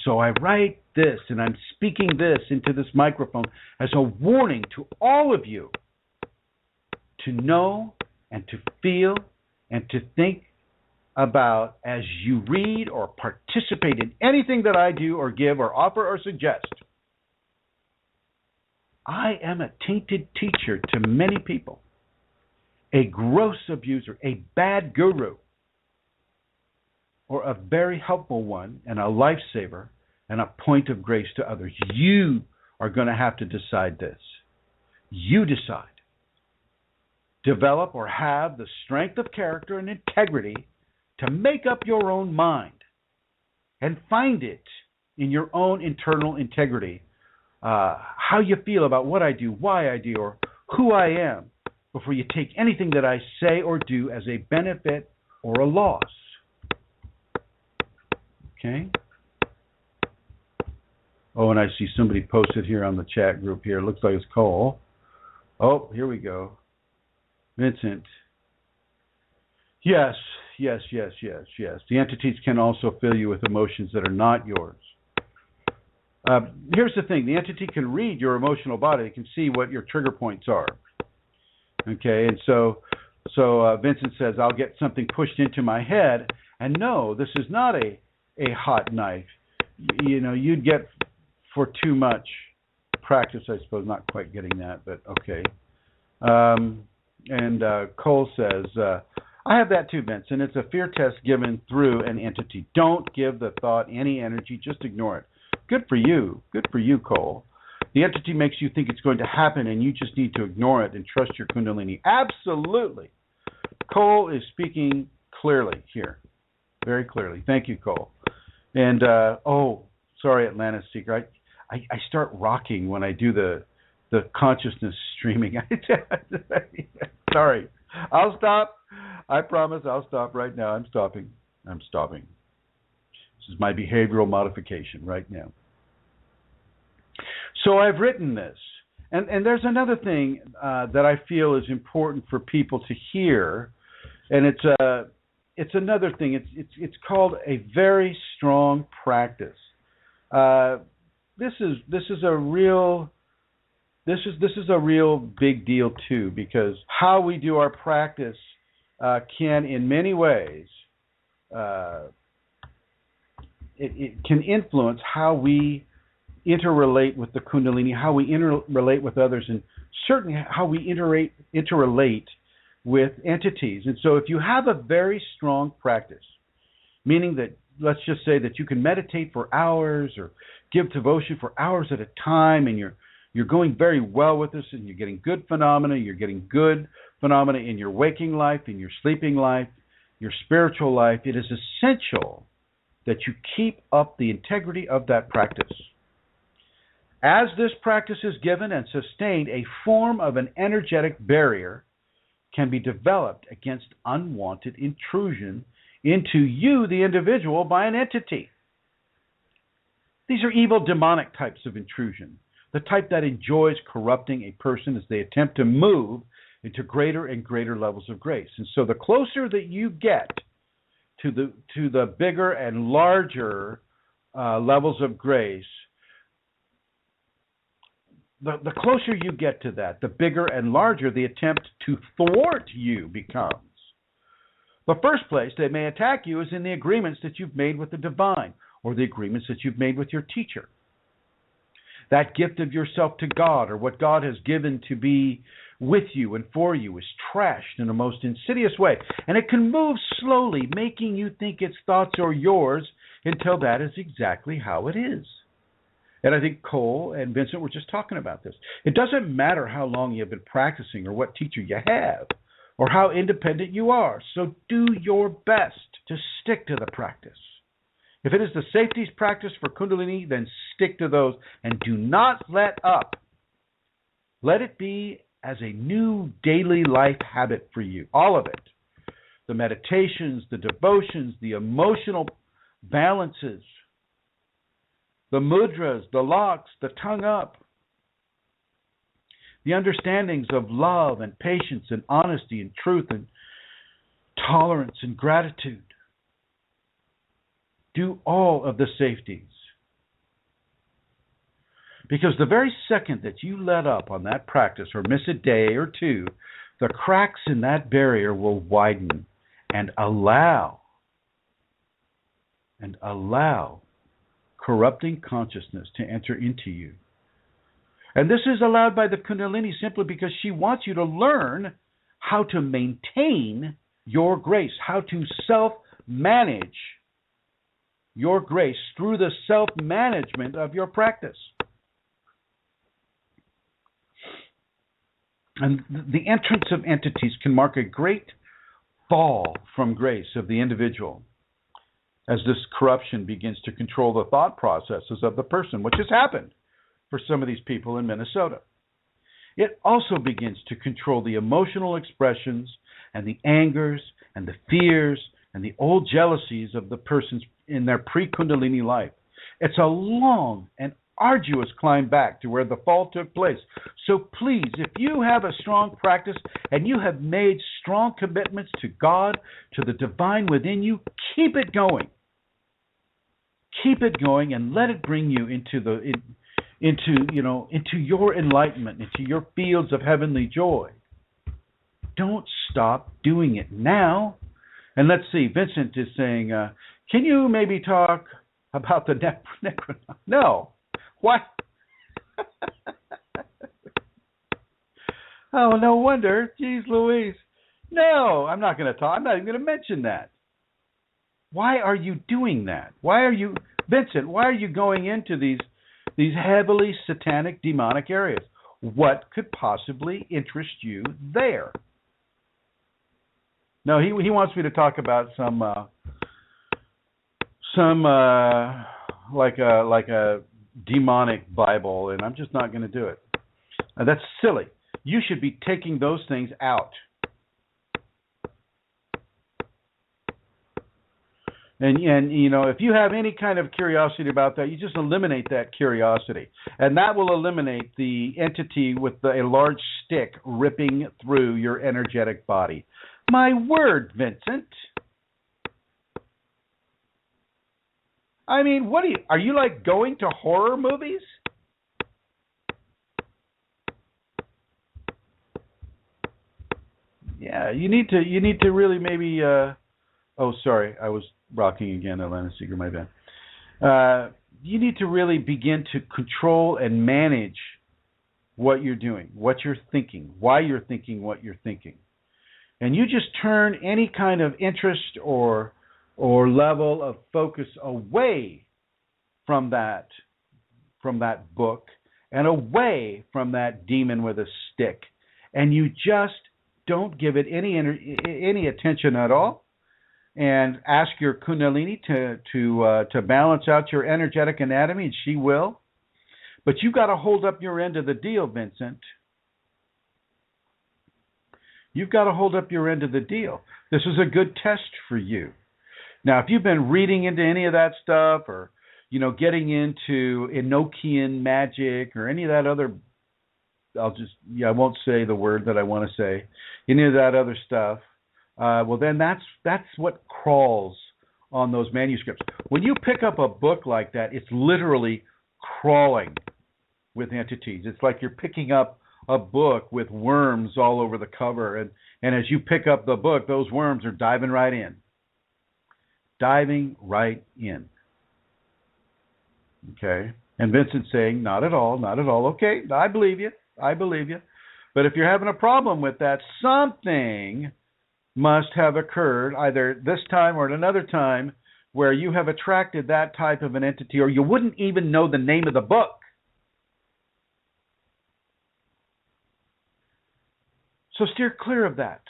Speaker 2: So I write this, and I'm speaking this into this microphone as a warning to all of you to know and to feel and to think about as you read or participate in anything that I do or give or offer or suggest. I am a tainted teacher to many people, a gross abuser, a bad guru. or a very helpful one and a lifesaver and a point of grace to others? You are going to have to decide this. You decide. Develop or have the strength of character and integrity to make up your own mind and find it in your own internal integrity, how you feel about what I do, why I do, or who I am, before you take anything that I say or do as a benefit or a loss. Okay? Oh, and I see somebody posted here on the chat group here. It looks like it's Cole. Oh, here we go. Vincent. Yes. The entities can also fill you with emotions that are not yours. Here's the thing. The entity can read your emotional body. It can see what your trigger points are. Okay, and so Vincent says, I'll get something pushed into my head. And no, this is not a hot knife. You know, you'd get for too much practice, I suppose. Not quite getting that, but okay. And Cole says, I have that too, Vincent. It's a fear test given through an entity. Don't give the thought any energy. Just ignore it. Good for you. Good for you, Cole. The entity makes you think it's going to happen, and you just need to ignore it and trust your Kundalini. Absolutely. Cole is speaking clearly here, very clearly. Thank you, Cole. And, sorry, Atlantis Seeker. I start rocking when I do the consciousness streaming. Sorry. I'll stop. I promise I'll stop right now. I'm stopping. This is my behavioral modification right now. So I've written this. And there's another thing that I feel is important for people to hear. And it's another thing. It's called a very strong practice. This is a real big deal too, because how we do our practice can, in many ways, it can influence how we interrelate with the Kundalini, how we interrelate with others, and certainly how we interrelate with entities. And so if you have a very strong practice, meaning that, let's just say that you can meditate for hours or give devotion for hours at a time, and you're going very well with this, and you're getting good phenomena, in your waking life, in your sleeping life, your spiritual life, it is essential that you keep up the integrity of that practice. As this practice is given and sustained, a form of an energetic barrier can be developed against unwanted intrusion into you, the individual, by an entity. These are evil demonic types of intrusion, the type that enjoys corrupting a person as they attempt to move into greater and greater levels of grace. And so the closer that you get to the bigger and larger levels of grace, the closer you get to that, the bigger and larger the attempt to thwart you becomes. The first place they may attack you is in the agreements that you've made with the divine, or the agreements that you've made with your teacher. That gift of yourself to God, or what God has given to be with you and for you, is trashed in a most insidious way. And it can move slowly, making you think its thoughts are yours, until that is exactly how it is. And I think Cole and Vincent were just talking about this. It doesn't matter how long you have been practicing, or what teacher you have, or how independent you are. So do your best to stick to the practice. If it is the safeties practice for Kundalini, then stick to those and do not let up. Let it be as a new daily life habit for you, all of it. The meditations, the devotions, the emotional balances, the mudras, the locks, the tongue up, the understandings of love and patience and honesty and truth and tolerance and gratitude. Do all of the safeties. Because the very second that you let up on that practice or miss a day or two, the cracks in that barrier will widen and allow corrupting consciousness to enter into you. And this is allowed by the Kunalini simply because she wants you to learn how to maintain your grace, how to self-manage your grace through the self-management of your practice. And the entrance of entities can mark a great fall from grace of the individual as this corruption begins to control the thought processes of the person, which has happened for some of these people in Minnesota. It also begins to control the emotional expressions and the angers and the fears and the old jealousies of the persons in their pre-Kundalini life. It's a long and arduous climb back to where the fall took place. So please, if you have a strong practice and you have made strong commitments to God, to the divine within you, keep it going. Keep it going and let it bring you into your enlightenment, into your fields of heavenly joy. Don't stop doing it now. And let's see, Vincent is saying, can you maybe talk about the Necronomicon? No. What? Oh, no wonder. Jeez Louise. No, I'm not going to talk. I'm not even going to mention that. Why are you doing that? Vincent, why are you going into these heavily satanic, demonic areas? What could possibly interest you there? No, he wants me to talk about some like a demonic Bible, and I'm just not going to do it. That's silly. You should be taking those things out. And if you have any kind of curiosity about that, you just eliminate that curiosity. And that will eliminate the entity with a large stick ripping through your energetic body. My word, Vincent. I mean, are you like going to horror movies? Yeah, you need to really maybe oh, sorry, I was rocking again, Atlanta Seeker, my bad. You need to really begin to control and manage what you're doing, what you're thinking, why you're thinking what you're thinking. And you just turn any kind of interest or level of focus away from that book and away from that demon with a stick. And you just don't give it any attention at all. And ask your Kunalini to balance out your energetic anatomy, and she will. But you got to hold up your end of the deal, Vincent. You've got to hold up your end of the deal. This is a good test for you. Now, if you've been reading into any of that stuff, or getting into Enochian magic, or any of that other, I won't say the word that I want to say, any of that other stuff. Well, then that's what crawls on those manuscripts. When you pick up a book like that, it's literally crawling with entities. It's like you're picking up a book with worms all over the cover, and as you pick up the book, those worms are diving right in. Diving right in. Okay? And Vincent's saying, not at all, not at all. Okay, I believe you. But if you're having a problem with that, something must have occurred either this time or at another time where you have attracted that type of an entity, or you wouldn't even know the name of the book. So steer clear of that.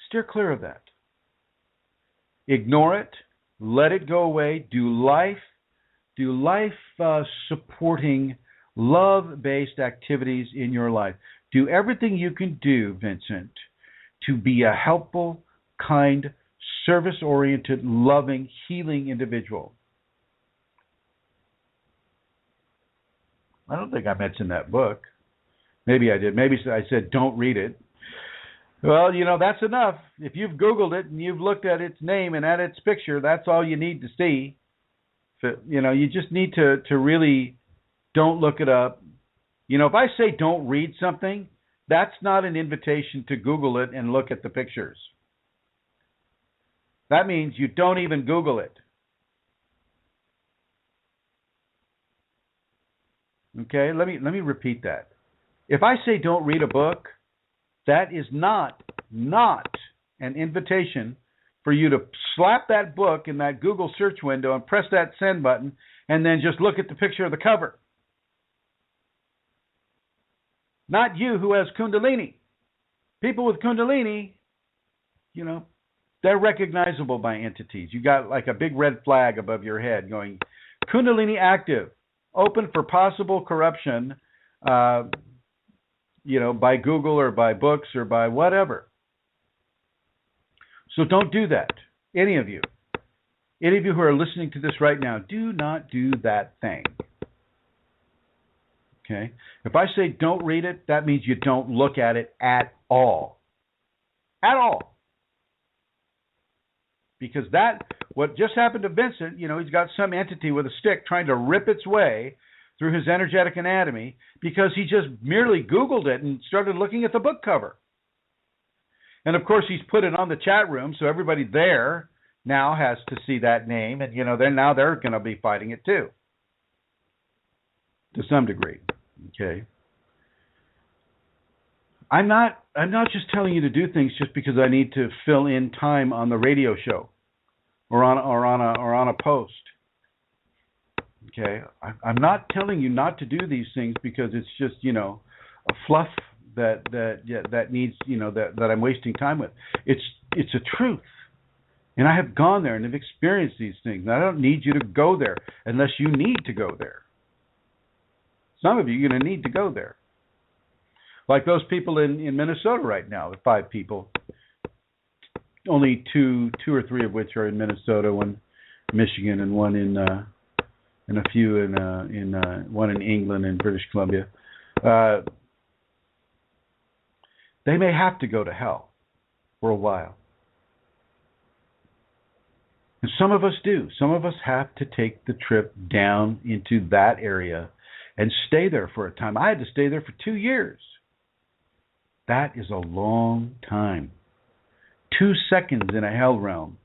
Speaker 2: Steer clear of that. Ignore it. Let it go away. Do life supporting, love-based activities in your life. Do everything you can do, Vincent, to be a helpful, kind, service-oriented, loving, healing individual. I don't think I mentioned that book. Maybe I did. Maybe I said don't read it. Well, that's enough. If you've Googled it and you've looked at its name and at its picture, that's all you need to see. You just need to really don't look it up. If I say don't read something, that's not an invitation to Google it and look at the pictures. That means you don't even Google it. Okay, let me repeat that. If I say don't read a book, that is not an invitation for you to slap that book in that Google search window and press that send button and then just look at the picture of the cover. Not you who has Kundalini. People with Kundalini, they're recognizable by entities. You got like a big red flag above your head going, Kundalini active, open for possible corruption, by Google or by books or by whatever. So don't do that. Any of you who are listening to this right now, do not do that thing. Okay? If I say don't read it, that means you don't look at it at all. At all. Because what just happened to Vincent, he's got some entity with a stick trying to rip its way through his energetic anatomy because he just merely Googled it and started looking at the book cover. And, of course, he's put it on the chat room, so everybody there now has to see that name, and, they're going to be fighting it too, to some degree. Okay. I'm not just telling you to do things just because I need to fill in time on the radio show or on a post. Okay. I'm not telling you not to do these things because it's just a fluff that needs that I'm wasting time with. It's a truth, and I have gone there and have experienced these things. And I don't need you to go there unless you need to go there. Some of you are going to need to go there. Like those people in Minnesota right now, the 5 people. Only two or three of which are in Minnesota, one Michigan and one in a few in one in England and British Columbia. They may have to go to hell for a while. And some of us do. Some of us have to take the trip down into that area and stay there for a time. I had to stay there for 2 years. That is a long time. 2 seconds in a hell realm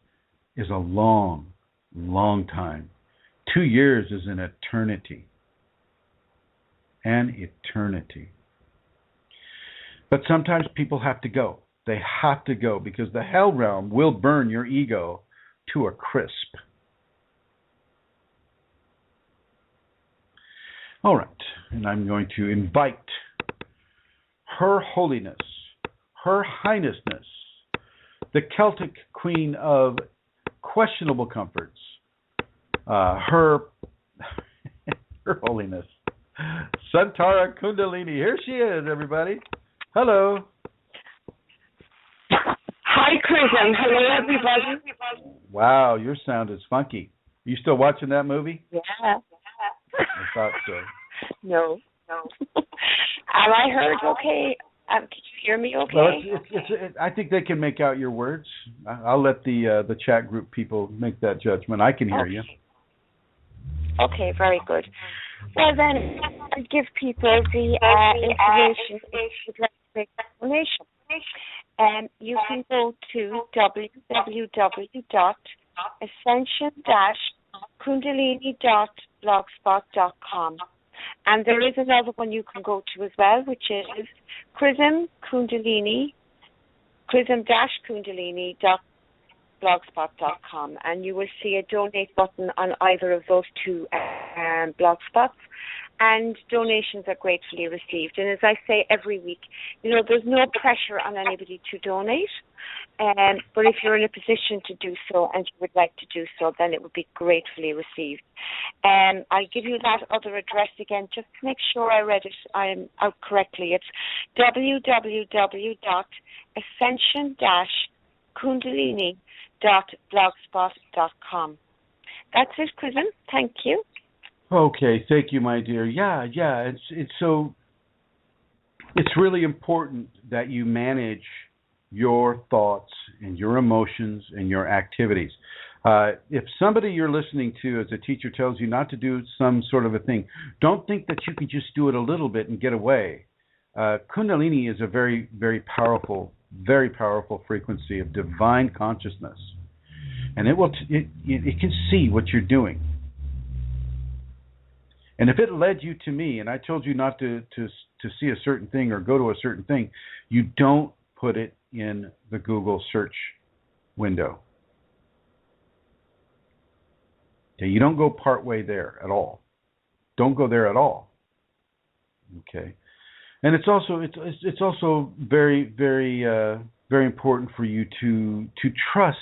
Speaker 2: is a long, long time. 2 years is an eternity. An eternity. But sometimes people have to go. They have to go because the hell realm will burn your ego to a crisp. All right, and I'm going to invite Her Holiness, Her Highnessness, the Celtic Queen of Questionable Comforts, Her Holiness, Santara Kundalini. Here she is, everybody. Hello.
Speaker 3: Hi, Chrism. Hello, everybody.
Speaker 2: Wow, your sound is funky. Are you still watching that movie?
Speaker 3: Yeah.
Speaker 2: I thought so.
Speaker 3: No. Am I heard okay? Can you hear me okay?
Speaker 2: Well, I think they can make out your words. I'll let the chat group people make that judgment. I can hear you.
Speaker 3: Okay, very good. Well, then, I'll give people the information if you'd like to make a donation. You can go to www.ascension-kundalini.blogspot.com. And there is another one you can go to as well, which is chrism-kundalini.blogspot.com. And you will see a donate button on either of those two blog spots. And donations are gratefully received. And as I say every week, there's no pressure on anybody to donate. But if you're in a position to do so and you would like to do so, then it would be gratefully received. I'll give you that other address again, just to make sure I read it out correctly. It's www.ascension-kundalini.blogspot.com. That's it, Chrism. Thank you.
Speaker 2: Okay, thank you, my dear. Yeah. It's really important that you manage your thoughts and your emotions and your activities. If somebody you're listening to as a teacher tells you not to do some sort of a thing, don't think that you can just do it a little bit and get away. Kundalini is a very, very powerful frequency of divine consciousness, and it can see what you're doing. And if it led you to me, and I told you not to see a certain thing or go to a certain thing, you don't put it in the Google search window. Okay, you don't go part way there at all. Don't go there at all. Okay, and it's also very very important for you to trust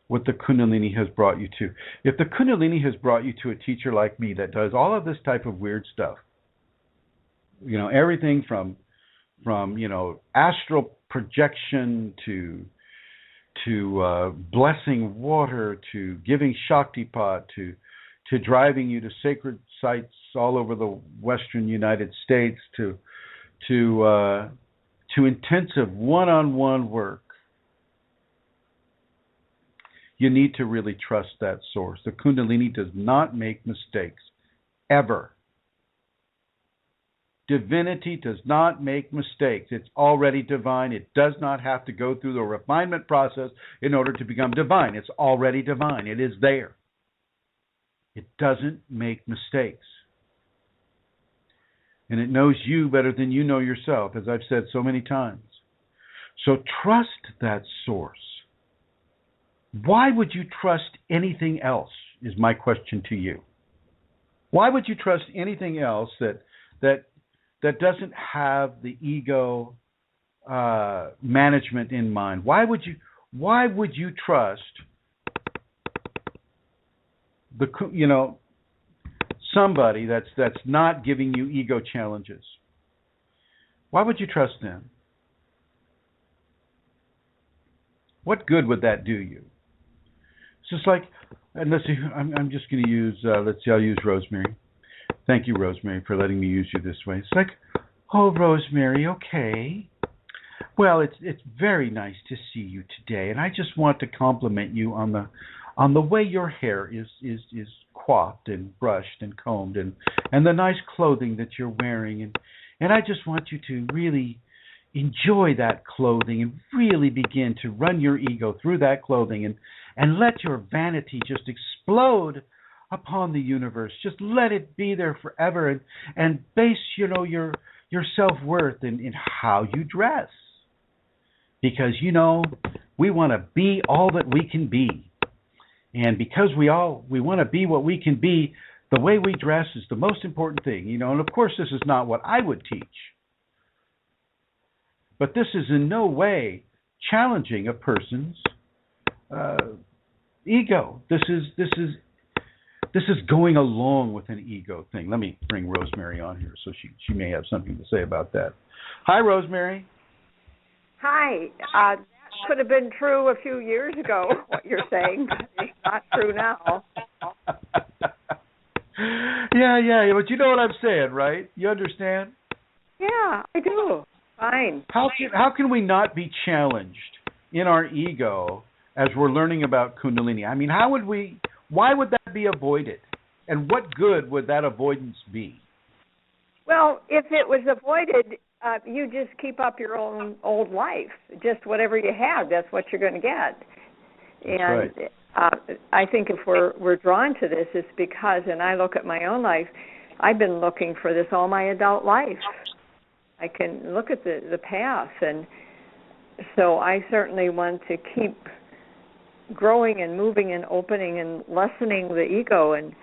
Speaker 2: what the Kundalini has brought you to. If the Kundalini has brought you to a teacher like me that does all of this type of weird stuff, everything from astral projection to blessing water, to giving Shaktipat, to driving you to sacred sites all over the western United States, to intensive one-on-one work, you need to really trust that source. The Kundalini does not make mistakes, ever. Divinity does not make mistakes. It's already divine. It does not have to go through the refinement process in order to become divine. It's already divine. It is there. It doesn't make mistakes. And it knows you better than you know yourself, as I've said so many times. So trust that source. Why would you trust anything else, is my question to you. Why would you trust anything else that doesn't have the ego management in mind? Why would you trust somebody that's not giving you ego challenges? Why would you trust them? What good would that do you? It's just like, and let's see, I'm just going to use, I'll use Rosemary. Thank you, Rosemary, for letting me use you this way. It's like, oh, Rosemary, okay. Well, it's very nice to see you today, and I just want to compliment you on the way your hair is coiffed and brushed and combed, and the nice clothing that you're wearing, and I just want you to really enjoy that clothing and really begin to run your ego through that clothing and let your vanity just explode upon the universe. Just let it be there forever, and base your self-worth in how you dress, because we want to be all that we can be, and because we want to be what we can be, the way we dress is the most important thing. And of course this is not what I would teach, but this is in no way challenging a person's ego. This is going along with an ego thing. Let me bring Rosemary on here so she may have something to say about that. Hi, Rosemary.
Speaker 4: Hi. That could have been true a few years ago, what you're saying. It's not true now.
Speaker 2: Yeah, but you know what I'm saying, right? You understand?
Speaker 4: Yeah, I do. Fine.
Speaker 2: How can we not be challenged in our ego as we're learning about Kundalini? I mean, why would that be avoided? And what good would that avoidance be?
Speaker 4: Well, if it was avoided, you just keep up your own old life. Just whatever you have, that's what you're going to get. And
Speaker 2: right.
Speaker 4: I think if we're drawn to this, it's because, and I look at my own life, I've been looking for this all my adult life. I can look at the path, and so I certainly want to keep growing and moving and opening and lessening the ego. And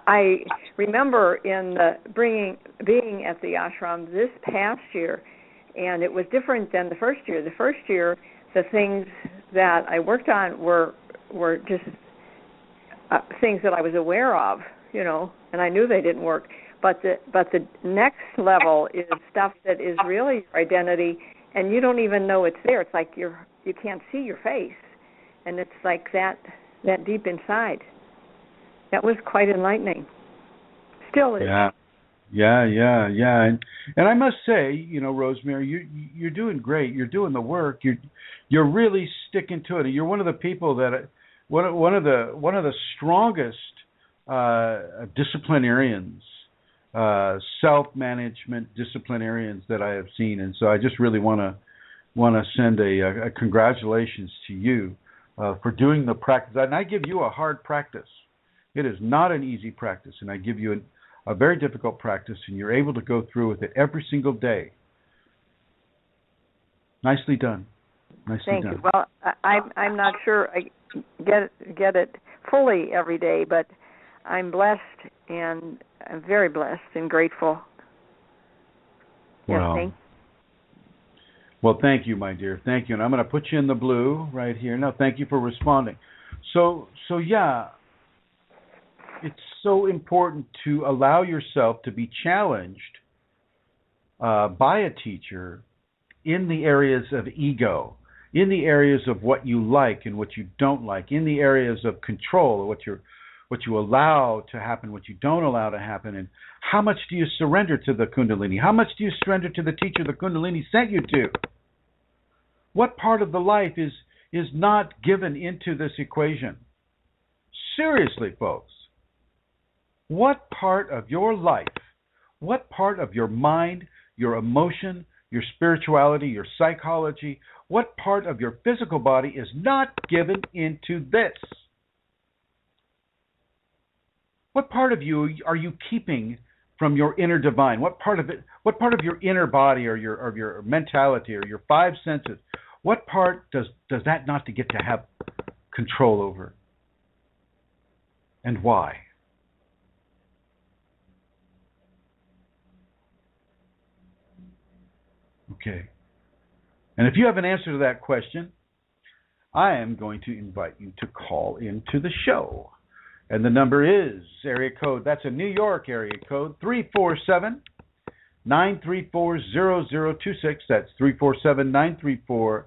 Speaker 4: I remember being at the ashram this past year, and it was different than the first year. The first year, the things that I worked on were just things that I was aware of, and I knew they didn't work. But the next level is stuff that is really your identity, and you don't even know it's there. It's like you can't see your face, and it's like that deep inside. That was quite enlightening. Still is.
Speaker 2: Yeah. And I must say, Rosemary, you're doing great. You're doing the work. You're really sticking to it. You're one of the people that one of the strongest disciplinarians, self-management disciplinarians that I have seen. And so I just really want to send a congratulations to you for doing the practice. And I give you a hard practice. It is not an easy practice, and I give you a very difficult practice, and you're able to go through with it every single day. Nicely done.
Speaker 4: Thank you. Well, I'm not sure I get it fully every day, but I'm blessed, and I'm very blessed and grateful.
Speaker 2: Well,
Speaker 4: yes,
Speaker 2: thank you, my dear. Thank you. And I'm going to put you in the blue right here. Now, thank you for responding. So yeah, it's so important to allow yourself to be challenged by a teacher in the areas of ego, in the areas of what you like and what you don't like, in the areas of control, what you allow to happen, what you don't allow to happen, and how much do you surrender to the Kundalini? How much do you surrender to the teacher the Kundalini sent you to? What part of the life is not given into this equation? Seriously, folks. What part of your life, what part of your mind, your emotion, your spirituality, your psychology, what part of your physical body is not given into this? What part of you are you keeping from your inner divine? What part of it? What part of your inner body, or your mentality, or your five senses? What part does that not to get to have control over? And why? Okay. And if you have an answer to that question, I am going to invite you to call into the show. And the number is area code, that's a New York area code, 347-934-0026. That's 347-934-0026.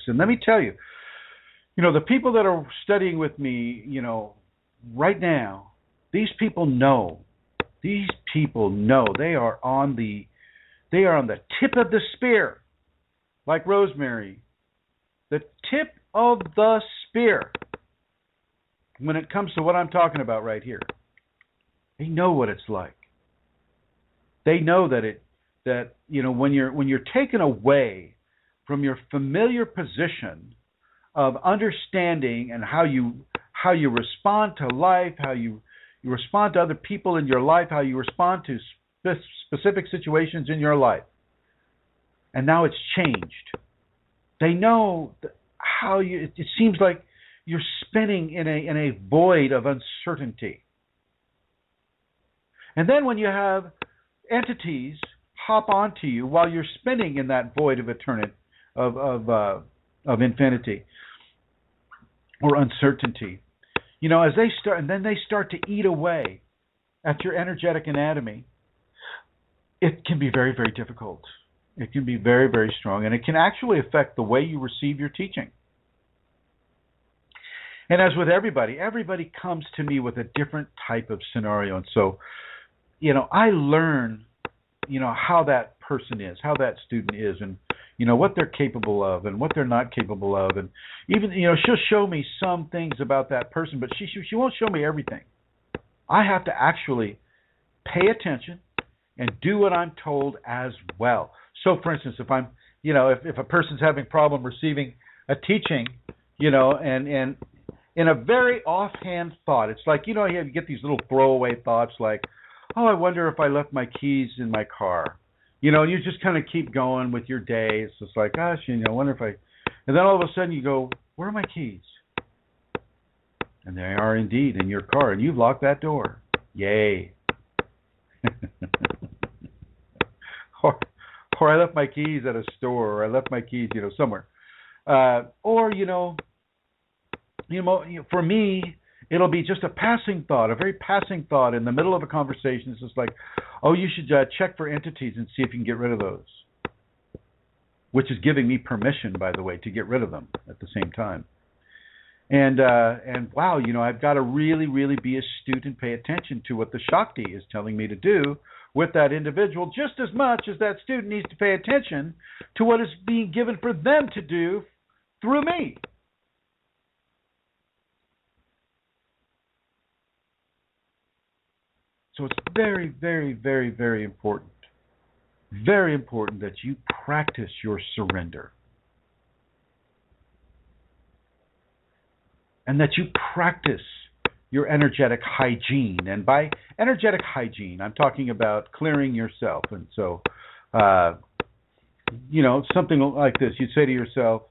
Speaker 2: And let me tell you, the people that are studying with me, right now, these people know. They are on the tip of the spear, like Rosemary. The tip of the spear. When it comes to what I'm talking about right here, they know what it's like. They know that when you're taken away from your familiar position of understanding and how you respond to life, how you respond to other people in your life, how you respond to specific situations in your life, and now it's changed. They know how it seems like you're spinning in a void of uncertainty. And then when you have entities hop onto you while you're spinning in that void of eternity, of infinity or uncertainty, as they start to eat away at your energetic anatomy, it can be very, very difficult. It can be very, very strong, and it can actually affect the way you receive your teaching. And as with everybody comes to me with a different type of scenario. And so, I learn, how that person is, how that student is, and, what they're capable of and what they're not capable of. And even, she'll show me some things about that person, but she won't show me everything. I have to actually pay attention and do what I'm told as well. So, for instance, if I'm, if a person's having a problem receiving a teaching, and in a very offhand thought, it's like, you get these little throwaway thoughts like, oh, I wonder if I left my keys in my car. And you just kind of keep going with your day. It's just like, gosh, I wonder if I... And then all of a sudden you go, where are my keys? And they are indeed in your car, and you've locked that door. Yay. Or I left my keys at a store, or I left my keys, somewhere. For me, it'll be just a passing thought, a very passing thought in the middle of a conversation. It's just like, oh, you should check for entities and see if you can get rid of those. Which is giving me permission, by the way, to get rid of them at the same time. And wow, I've got to really, really be astute and pay attention to what the Shakti is telling me to do with that individual, just as much as that student needs to pay attention to what is being given for them to do through me. So it's very, very, very, very important that you practice your surrender. And that you practice your energetic hygiene. And by energetic hygiene, I'm talking about clearing yourself. And so, something like this. You'd say to yourself,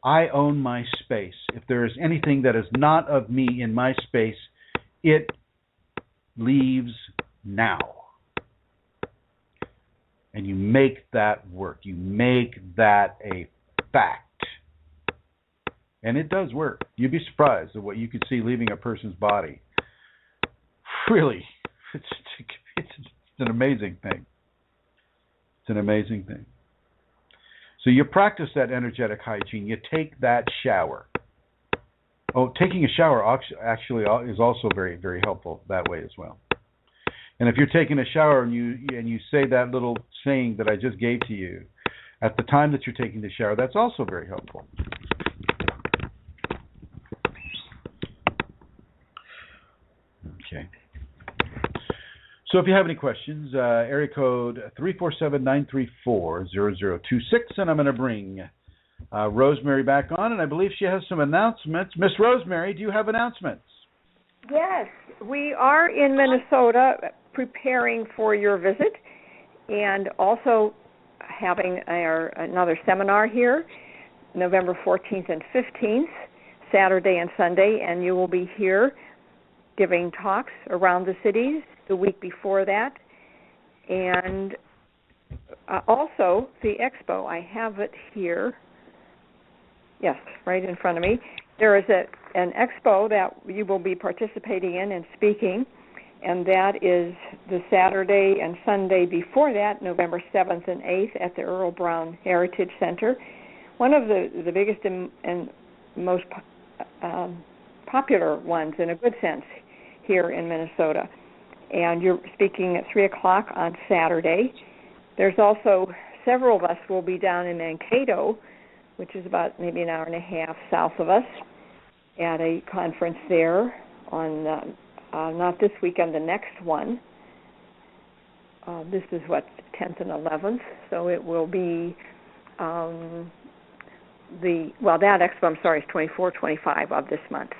Speaker 2: I own my space. If there is anything that is not of me in my space, it leaves now. And you make that work. You make that a fact. And it does work. You'd be surprised at what you could see leaving a person's body. Really, it's an amazing thing. It's an amazing thing. So you practice that energetic hygiene. You take that shower. Oh, taking a shower actually is also very, very helpful that way as well. And if you're taking a shower and you say that little saying that I just gave to you at the time that you're taking the shower, that's also very helpful. Okay. So if you have any questions, area code 347-934-0026, and I'm going to bring Rosemary back on, and I believe she has some announcements. Miss Rosemary, do you have announcements?
Speaker 4: Yes, we are in Minnesota preparing for your visit and also having another seminar here, November 14th and 15th, Saturday and Sunday, and you will be here giving talks around the cities the week before that. And also the expo, I have it here. Yes, right in front of me. There is an expo that you will be participating in and speaking, and that is the Saturday and Sunday before that, November 7th and 8th at the Earl Brown Heritage Center. One of the biggest and most popular ones, in a good sense, here in Minnesota. And you're speaking at 3 o'clock on Saturday. There's also several of us will be down in Mankato, which is about maybe an hour and a half south of us, at a conference there on, not this weekend, the next one. This is 10th and 11th, so it will be that expo, I'm sorry, is 24, 25 of this month.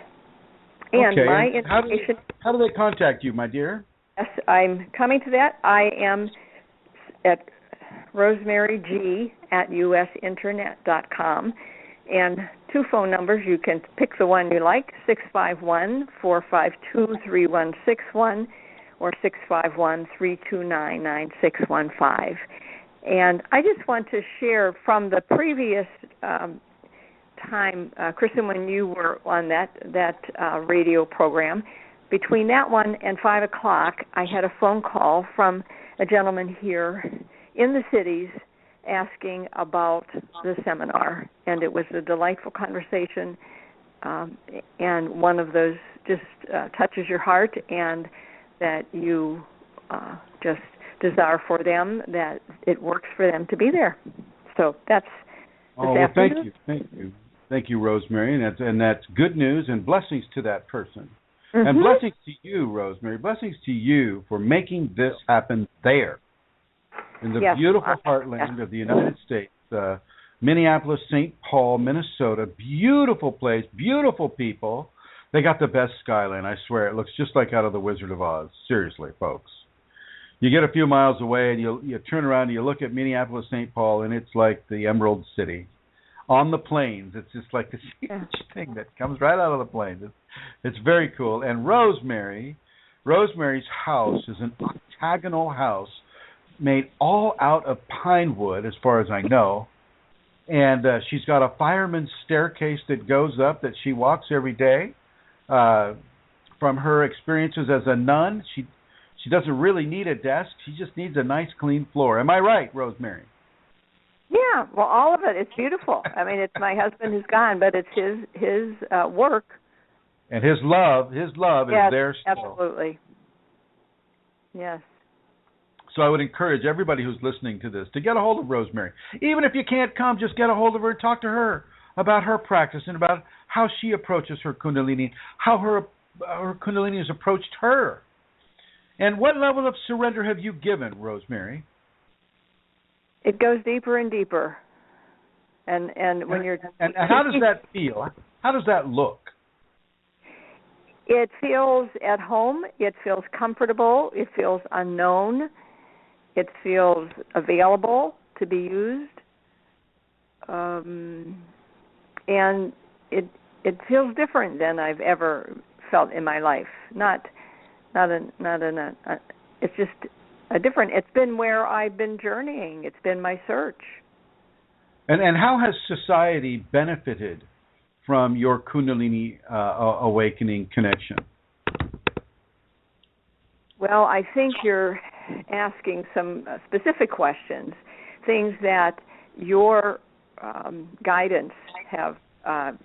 Speaker 4: And
Speaker 2: okay.
Speaker 4: my information...
Speaker 2: How do they contact you, my dear?
Speaker 4: Yes, I'm coming to that. I am at rosemaryg@usinternet.com. And 2 phone numbers. You can pick the one you like, 651-452-3161 or 651-329-9615. And I just want to share from the previous time, Chrism, when you were on that radio program, between that one and 5 o'clock, I had a phone call from a gentleman here in the cities asking about the seminar, and it was a delightful conversation, and one of those just touches your heart, and that you just desire for them, that it works for them to be there. So that's this afternoon.
Speaker 2: Thank you, Rosemary, and that's good news and blessings to that person.
Speaker 4: Mm-hmm.
Speaker 2: And blessings to you, Rosemary. Blessings to you for making this happen there in the beautiful heartland of the United States, Minneapolis, St. Paul, Minnesota. Beautiful place, beautiful people. They got the best skyline, I swear. It looks just like out of The Wizard of Oz. Seriously, folks. You get a few miles away and you turn around and you look at Minneapolis, St. Paul, and it's like the Emerald City. On the plains, it's just like this huge thing that comes right out of the plains. It's very cool. And Rosemary's house is an octagonal house made all out of pine wood, as far as I know. And she's got a fireman's staircase that goes up that she walks every day. From her experiences as a nun, she doesn't really need a desk. She just needs a nice, clean floor. Am I right, Rosemary?
Speaker 4: Yeah, well, all of it. It's beautiful. I mean, it's my husband who's gone, but it's his work. And
Speaker 2: his love is there still.
Speaker 4: Absolutely. Yes.
Speaker 2: So I would encourage everybody who's listening to this to get a hold of Rosemary. Even if you can't come, just get a hold of her and talk to her about her practice and about how she approaches her Kundalini, how her Kundalini has approached her. And what level of surrender have you given, Rosemary?
Speaker 4: It goes deeper and deeper. And when you're...
Speaker 2: And how does that feel? How does that look?
Speaker 4: It feels at home. It feels comfortable. It feels unknown. It feels available to be used. And and it feels different than I've ever felt in my life. It's just a different. It's been where I've been journeying. It's been my search.
Speaker 2: And how has society benefited from your Kundalini awakening connection?
Speaker 4: Well, I think you're asking some specific questions, things that your guidance have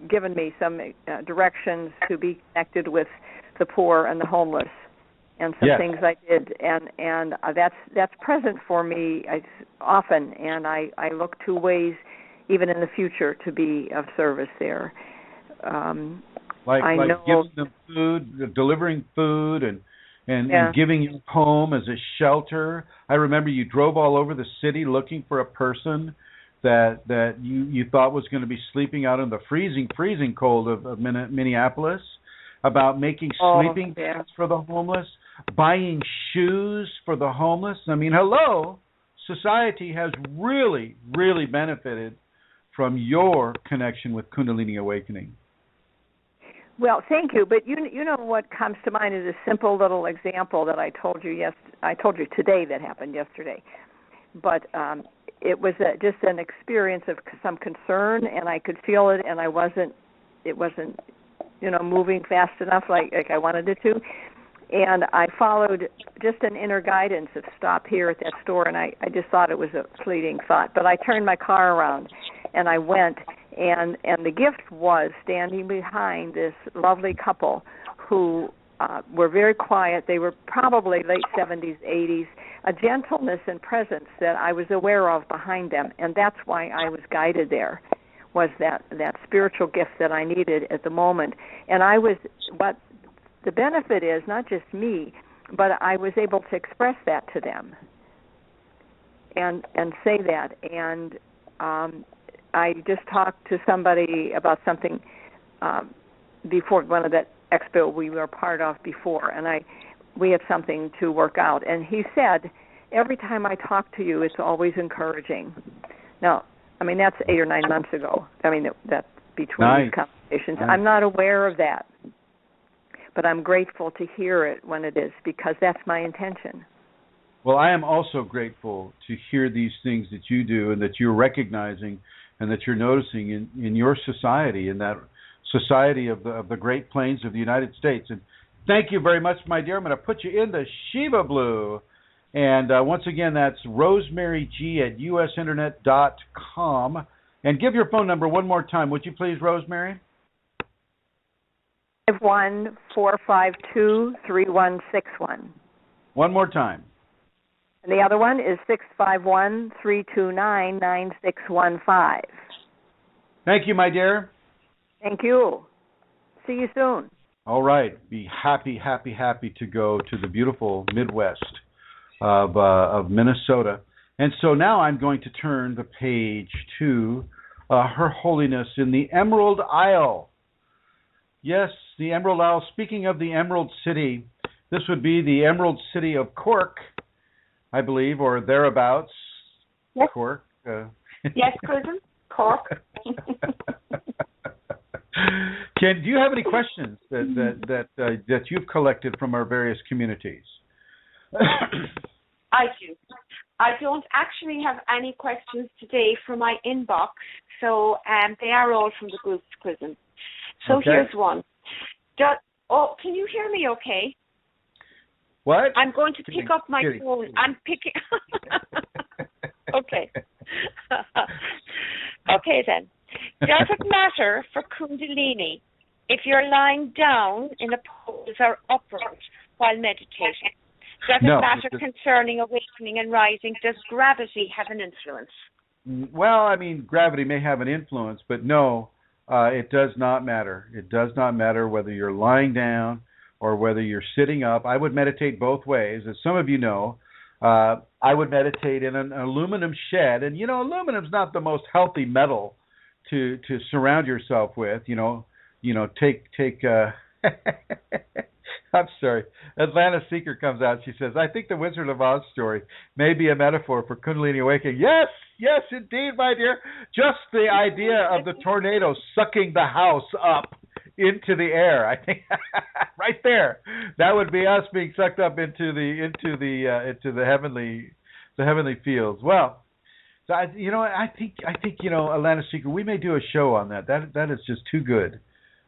Speaker 4: given me some directions to be connected with the poor and the homeless, and some things I did, and that's present for me often, and I look to ways, even in the future, to be of service there.
Speaker 2: Like giving them food, delivering food, and giving you home as a shelter. I remember you drove all over the city looking for a person that you thought was going to be sleeping out in the freezing cold of Minneapolis, about making sleeping bags for the homeless, buying shoes for the homeless. I mean, hello, society has really, really benefited from your connection with Kundalini awakening.
Speaker 4: Well, thank you. But you know what comes to mind is a simple little example that I told you today that happened yesterday. But it was just an experience of some concern, and I could feel it, and it wasn't moving fast enough like I wanted it to. And I followed just an inner guidance of stop here at that store, and I just thought it was a fleeting thought. But I turned my car around, and I went, and the gift was standing behind this lovely couple who were very quiet. They were probably late 70s, 80s, a gentleness and presence that I was aware of behind them, and that's why I was guided there, was that spiritual gift that I needed at the moment. And what the benefit is, not just me, but I was able to express that to them and say that. And I just talked to somebody about something before one of that expo we were part of before, and we have something to work out. And he said, every time I talk to you, it's always encouraging. Now, I mean, that's 8 or 9 months ago. I mean, that between these conversations. Nice. I'm not aware of that, but I'm grateful to hear it when it is, because that's my intention.
Speaker 2: Well, I am also grateful to hear these things that you do and that you're recognizing and that you're noticing in your society, in that society of the Great Plains of the United States. And thank you very much, my dear. I'm going to put you in the Shiva Blue. And once again, that's rosemaryg@usinternet.com. And give your phone number one more time, would you please, Rosemary?
Speaker 4: 514523161.
Speaker 2: One more time.
Speaker 4: And the other one is 651-329-9615.
Speaker 2: Thank you, my dear.
Speaker 4: Thank you. See you soon.
Speaker 2: All right. Be happy to go to the beautiful Midwest of Minnesota. And so now I'm going to turn the page to Her Holiness in the Emerald Isle. Yes, the Emerald Isle. Speaking of the Emerald City, this would be the Emerald City of Cork, I believe, or thereabouts.
Speaker 3: Yes.
Speaker 2: Cork.
Speaker 3: Yes, Chrism. Cork.
Speaker 2: Ken, do you have any questions that you've collected from our various communities?
Speaker 3: I do. I don't actually have any questions today for my inbox, so they are all from the group's Chrism. So
Speaker 2: okay.
Speaker 3: Here's one. Can you hear me okay?
Speaker 2: What?
Speaker 3: I'm going to pick up my phone. I'm picking. Okay. Okay then. Does it matter for Kundalini if you're lying down in a pose or upright while meditating? Does it matter concerning awakening and rising? Does gravity have an influence?
Speaker 2: Well, I mean, gravity may have an influence, but no, it does not matter. It does not matter whether you're lying down or whether you're sitting up. I would meditate both ways. As some of you know, I would meditate in an aluminum shed. And, aluminum's not the most healthy metal to surround yourself with. Take I'm sorry. Atlanta Seeker comes out. She says, I think the Wizard of Oz story may be a metaphor for Kundalini awakening. Yes, Yes, indeed, my dear. Just the idea of the tornado sucking the house up into the air. I think right there, that would be us being sucked up into the heavenly fields. Well, so I think Atlanta Secret. We may do a show on that. That is just too good.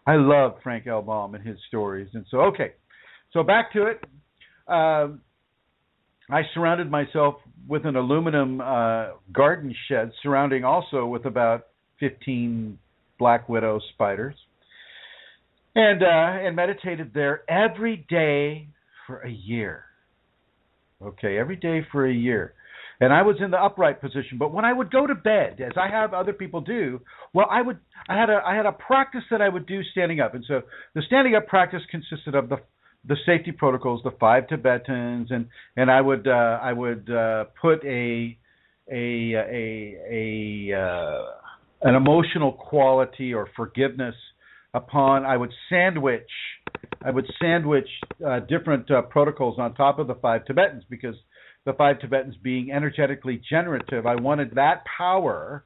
Speaker 2: I love Frank L. Baum and his stories. And so, okay, so back to it. I surrounded myself with an aluminum garden shed, surrounding also with about 15 black widow spiders, and meditated there every day for a year. Okay, every day for a year. And I was in the upright position. But when I would go to bed, as I have other people do, well, I had a practice that I would do standing up. And so the standing up practice consisted of the safety protocols, the 5 Tibetans, and I would put an emotional quality or forgiveness upon. I would sandwich different protocols on top of the 5 Tibetans, because the 5 Tibetans being energetically generative, I wanted that power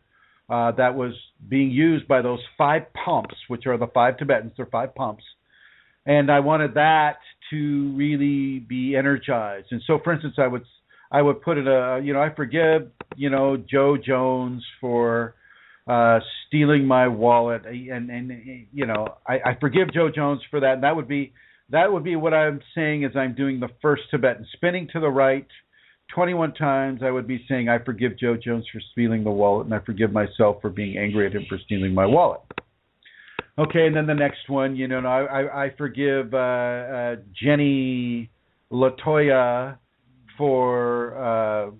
Speaker 2: that was being used by those 5 pumps, which are the 5 Tibetans. They're 5 pumps. And I wanted that to really be energized. And so, for instance, I would put in I forgive, Joe Jones for stealing my wallet, and I forgive Joe Jones for that. And that would be what I'm saying as I'm doing the first Tibetan, spinning to the right 21 times. I would be saying, I forgive Joe Jones for stealing the wallet, and I forgive myself for being angry at him for stealing my wallet. Okay, and then the next one, I forgive Jenny Latoya for,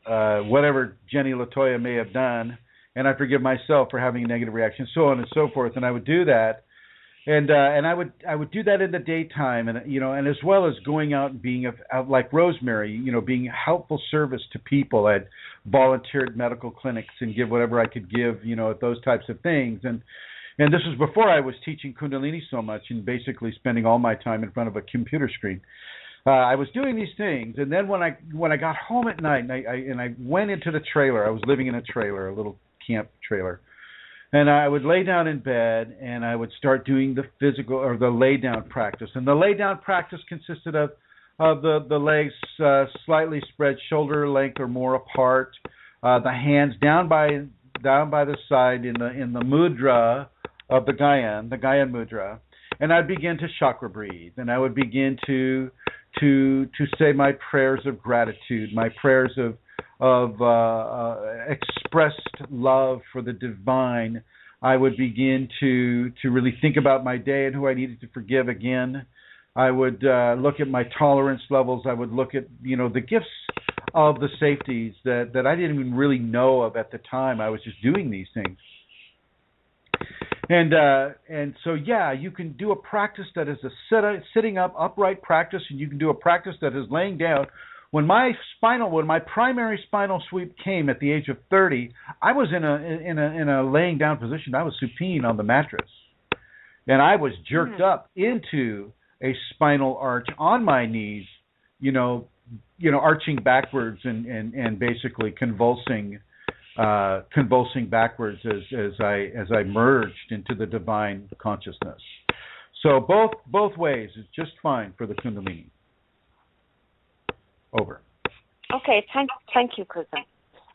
Speaker 2: whatever Jenny Latoya may have done, and I forgive myself for having a negative reaction, so on and so forth. And I would do that, and I would do that in the daytime, and and as well as going out and being like Rosemary, being helpful service to people. I'd volunteer at medical clinics and give whatever I could give, at those types of things. And this was before I was teaching Kundalini so much and basically spending all my time in front of a computer screen. I was doing these things, and then when I got home at night, and I went into the trailer. I was living in a trailer, a little camp trailer. And I would lay down in bed, and I would start doing the physical or the lay down practice. And the lay down practice consisted of the legs slightly spread, shoulder length or more apart, the hands down by the side in the mudra of the Gyan mudra, and I'd begin to chakra breathe, and I would begin to say my prayers of gratitude, my prayers of expressed love for the divine. I would begin to really think about my day and who I needed to forgive again. I would look at my tolerance levels. I would look at the gifts of the safeties that I didn't even really know of at the time. I was just doing these things. And so you can do a practice that is a sitting up upright practice, and you can do a practice that is laying down. When my primary spinal sweep came at the age of 30, I was in a laying down position. I was supine on the mattress, and I was jerked up into a spinal arch on my knees, arching backwards and basically convulsing backwards as I merged into the divine consciousness. So both ways is just fine for the Kundalini. Over.
Speaker 3: Okay, thank you, Chrism.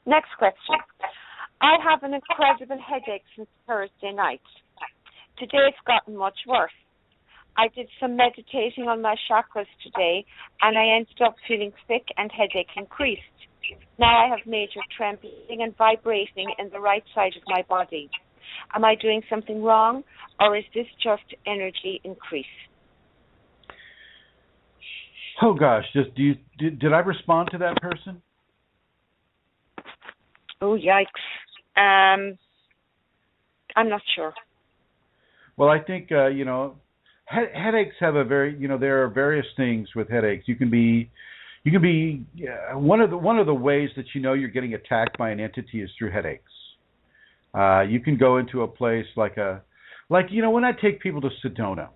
Speaker 3: Next question. I have an incredible headache since Thursday night. Today it's gotten much worse. I did some meditating on my chakras today, and I ended up feeling sick and headache increased. Now I have major trembling and vibrating in the right side of my body. Am I doing something wrong, or is this just energy increase?
Speaker 2: Oh gosh, did I respond to that person?
Speaker 3: Oh yikes! I'm not sure.
Speaker 2: Well, I think headaches have a very there are various things with headaches. You can be one of the ways that you're getting attacked by an entity is through headaches. You can go into a place like when I take people to Sedona.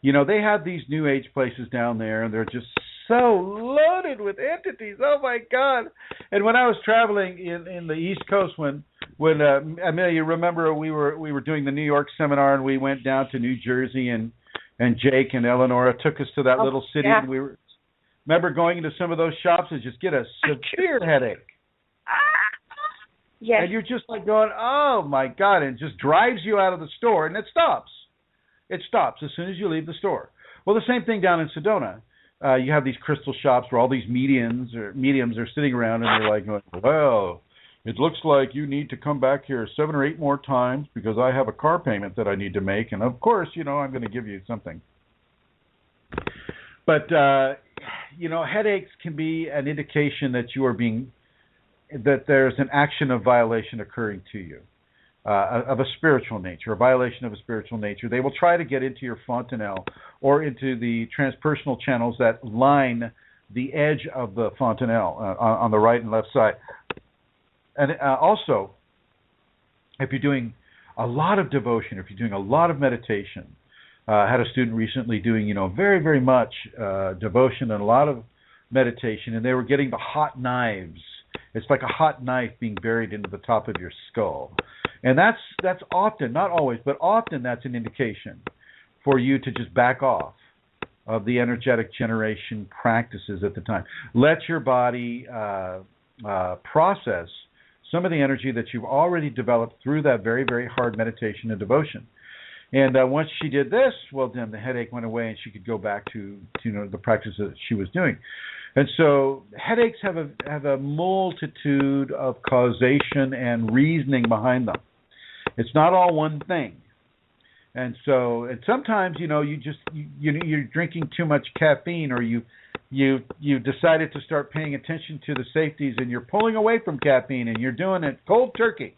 Speaker 2: They have these new age places down there, and they're just so loaded with entities. Oh my God! And when I was traveling in the East Coast, when Amelia, you remember we were doing the New York seminar, and we went down to New Jersey, and Jake and Eleonora took us to that little city, and we remember going into some of those shops and just get a severe headache.
Speaker 3: Yes.
Speaker 2: And you're just like going, oh my God, and it just drives you out of the store, and it stops. It stops as soon as you leave the store. Well, the same thing down in Sedona. You have these crystal shops where all these mediums are sitting around, and they're like, well, it looks like you need to come back here 7 or 8 more times because I have a car payment that I need to make, and of course, I'm going to give you something. But, headaches can be an indication that that there's an action of violation occurring to you, of a spiritual nature, a violation of a spiritual nature. They will try to get into your fontanelle or into the transpersonal channels that line the edge of the fontanelle on the right and left side. And also, if you're doing a lot of devotion, if you're doing a lot of meditation, I had a student recently doing, very, very much devotion and a lot of meditation, and they were getting the hot knives. It's like a hot knife being buried into the top of your skull. And that's often, not always, but often that's an indication for you to just back off of the energetic generation practices at the time. Let your body process some of the energy that you've already developed through that very, very hard meditation and devotion. And once she did this, well, then the headache went away and she could go back to the practice that she was doing. And so headaches have a multitude of causation and reasoning behind them. It's not all one thing. And sometimes, you're drinking too much caffeine, or you decided to start paying attention to the safeties, and you're pulling away from caffeine, and you're doing it cold turkey.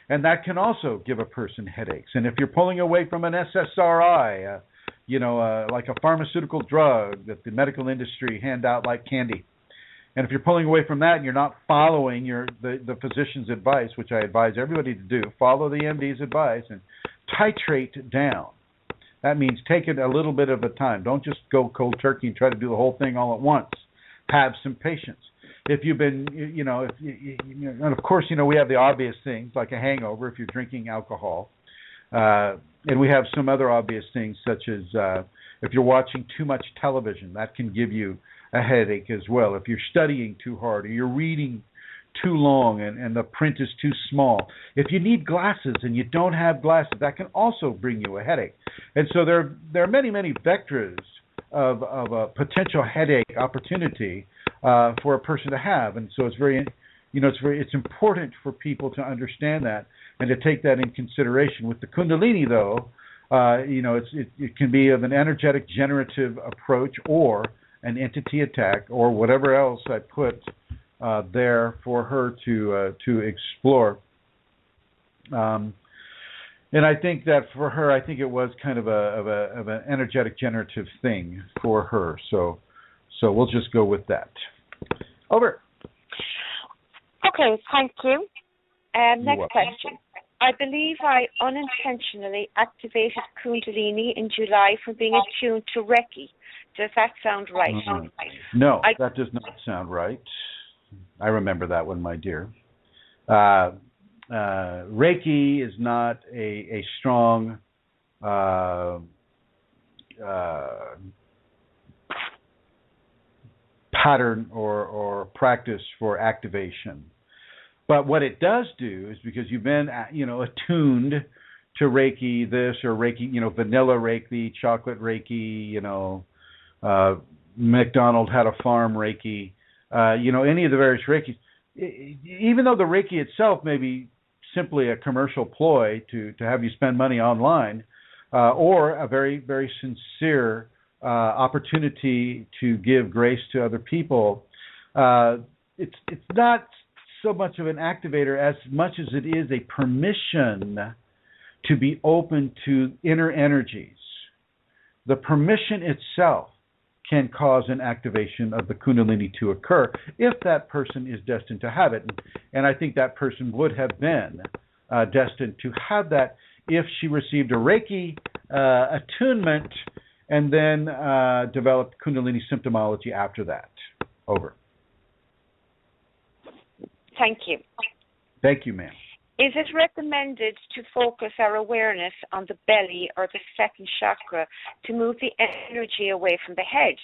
Speaker 2: And that can also give a person headaches. And if you're pulling away from an SSRI, like a pharmaceutical drug that the medical industry hand out like candy, and if you're pulling away from that and you're not following the physician's advice, which I advise everybody to do, follow the MD's advice and titrate down. That means take it a little bit of a time. Don't just go cold turkey and try to do the whole thing all at once. Have some patience. If you've been, and of course, we have the obvious things like a hangover if you're drinking alcohol. And we have some other obvious things such as if you're watching too much television, that can give you a headache as well. If you're studying too hard or you're reading too long and the print is too small. If you need glasses and you don't have glasses, that can also bring you a headache. And so there are many, many vectors of a potential headache opportunity for a person to have. And so it's important for people to understand that and to take that in consideration. With the Kundalini, though, it can be of an energetic generative approach or an entity attack or whatever else I put there for her to explore. And I think that for her, it was kind of an energetic generative thing for her. So we'll just go with that. Over.
Speaker 3: Okay, thank you. Next question. I believe I unintentionally activated Kundalini in July from being attuned to Reiki. Does that sound right?
Speaker 2: No, that does not sound right. I remember that one, my dear. Reiki is not a strong pattern or practice for activation. But what it does do is because you've been, attuned to Reiki, this or Reiki, vanilla Reiki, chocolate Reiki, McDonald had a farm Reiki, any of the various Reikis, even though the Reiki itself may be simply a commercial ploy to have you spend money online, or a very, very sincere opportunity to give grace to other people, it's not so much of an activator as much as it is a permission to be open to inner energies. The permission itself can cause an activation of the Kundalini to occur if that person is destined to have it. And I think that person would have been destined to have that if she received a Reiki attunement and then developed Kundalini symptomology after that. Over.
Speaker 3: Thank you.
Speaker 2: Thank you, ma'am.
Speaker 3: Is it recommended to focus our awareness on the belly or the second chakra to move the energy away from the head?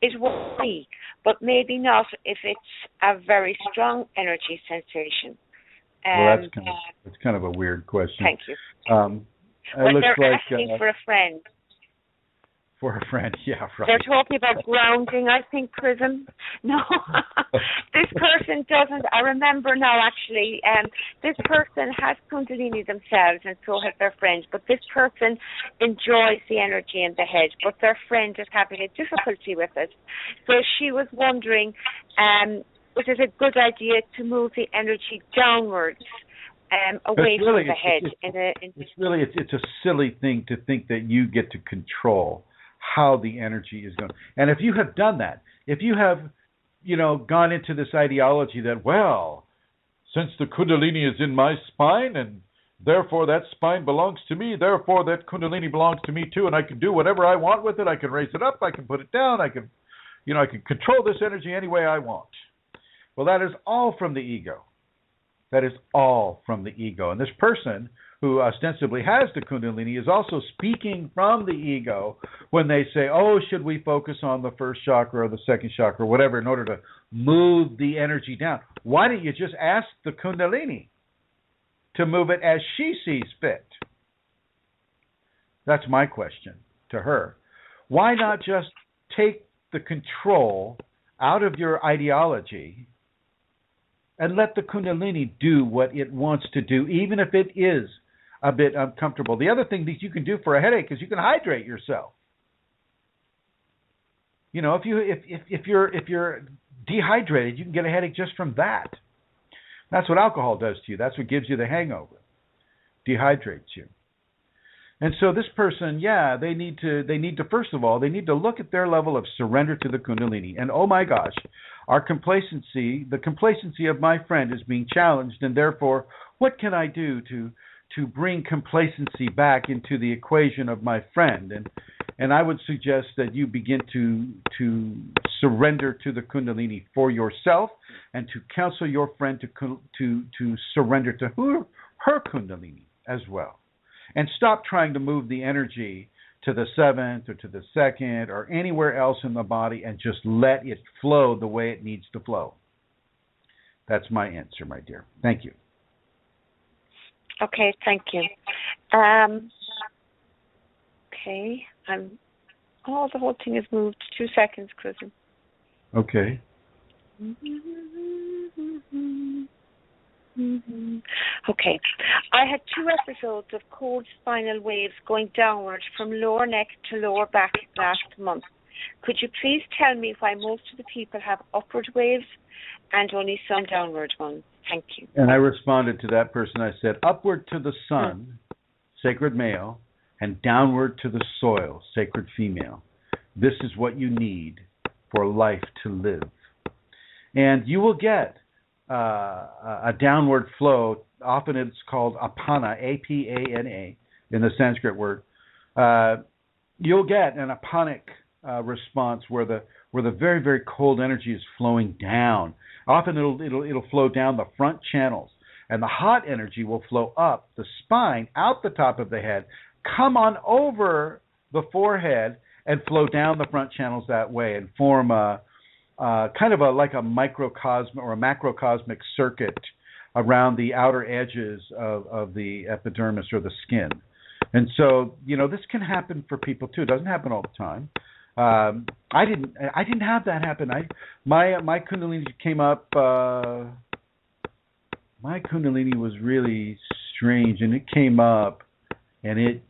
Speaker 3: It will be, but maybe not if it's a very strong energy sensation.
Speaker 2: Well, that's kind of a weird question.
Speaker 3: Thank you.
Speaker 2: It looks
Speaker 3: they're
Speaker 2: like
Speaker 3: asking for a friend.
Speaker 2: For a friend, yeah, right.
Speaker 3: They're talking about grounding, I think, Chrism. No, this person doesn't. I remember now, actually, this person has Kundalini themselves, and so has their friend. But this person enjoys the energy in the head, but their friend is having a difficulty with it. So she was wondering, is it a good idea to move the energy downwards, away from the head?
Speaker 2: It's a silly thing to think that you get to control how the energy is going. And if you have done that, if you have, gone into this ideology that, well, since the Kundalini is in my spine and therefore that spine belongs to me, therefore that Kundalini belongs to me too, and I can do whatever I want with it. I can raise it up, I can put it down, I can control this energy any way I want. Well, that is all from the ego. That is all from the ego. And this person who ostensibly has the Kundalini is also speaking from the ego when they say, oh, should we focus on the first chakra or the second chakra or whatever in order to move the energy down? Why don't you just ask the Kundalini to move it as she sees fit? That's my question to her. Why not just take the control out of your ideology and let the Kundalini do what it wants to do, even if it is a bit uncomfortable? The other thing that you can do for a headache is you can hydrate yourself. If you're dehydrated, you can get a headache just from that. That's what alcohol does to you. That's what gives you the hangover. Dehydrates you. And so this person, they need to first of all, they need to look at their level of surrender to the Kundalini. And oh my gosh, the complacency of my friend is being challenged, and therefore, what can I do to bring complacency back into the equation of my friend? And I would suggest that you begin to surrender to the Kundalini for yourself, and to counsel your friend to surrender to her Kundalini as well. And stop trying to move the energy to the seventh or to the second or anywhere else in the body, and just let it flow the way it needs to flow. That's my answer, my dear. Thank you.
Speaker 3: Okay, thank you. Okay, the whole thing has moved. 2 seconds, Chrism.
Speaker 2: Okay.
Speaker 3: Okay. I had 2 episodes of cold spinal waves going downward from lower neck to lower back last month. Could you please tell me why most of the people have upward waves and only some downward ones? Thank you.
Speaker 2: And I responded to that person. I said, upward to the sun, sacred male, and downward to the soil, sacred female. This is what you need for life to live. And you will get a downward flow. Often it's called apana, A-P-A-N-A, in the Sanskrit word. You'll get an aponic response where the very, very cold energy is flowing down. Often it'll flow down the front channels, and the hot energy will flow up the spine, out the top of the head, come on over the forehead, and flow down the front channels that way, and form a kind of like a microcosmic or a macrocosmic circuit around the outer edges of the epidermis or the skin. And so, this can happen for people too. It doesn't happen all the time. I didn't have that happen. My Kundalini came up. My Kundalini was really strange, and it came up, and it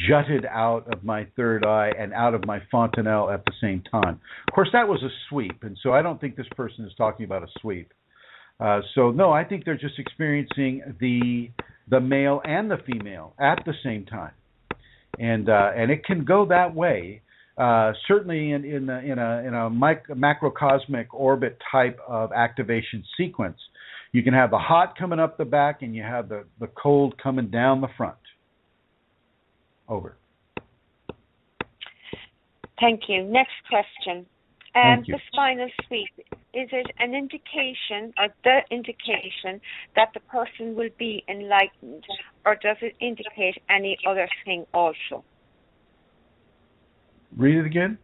Speaker 2: jutted out of my third eye and out of my fontanelle at the same time. Of course, that was a sweep, and so I don't think this person is talking about a sweep. So no, I think they're just experiencing the male and the female at the same time, and it can go that way. Certainly in a macrocosmic orbit type of activation sequence, you can have the hot coming up the back, and you have the cold coming down the front. Over.
Speaker 3: Thank you. Next question. The spinal sweep, is it an indication or the indication that the person will be enlightened, or does it indicate any other thing also?
Speaker 2: Read it again.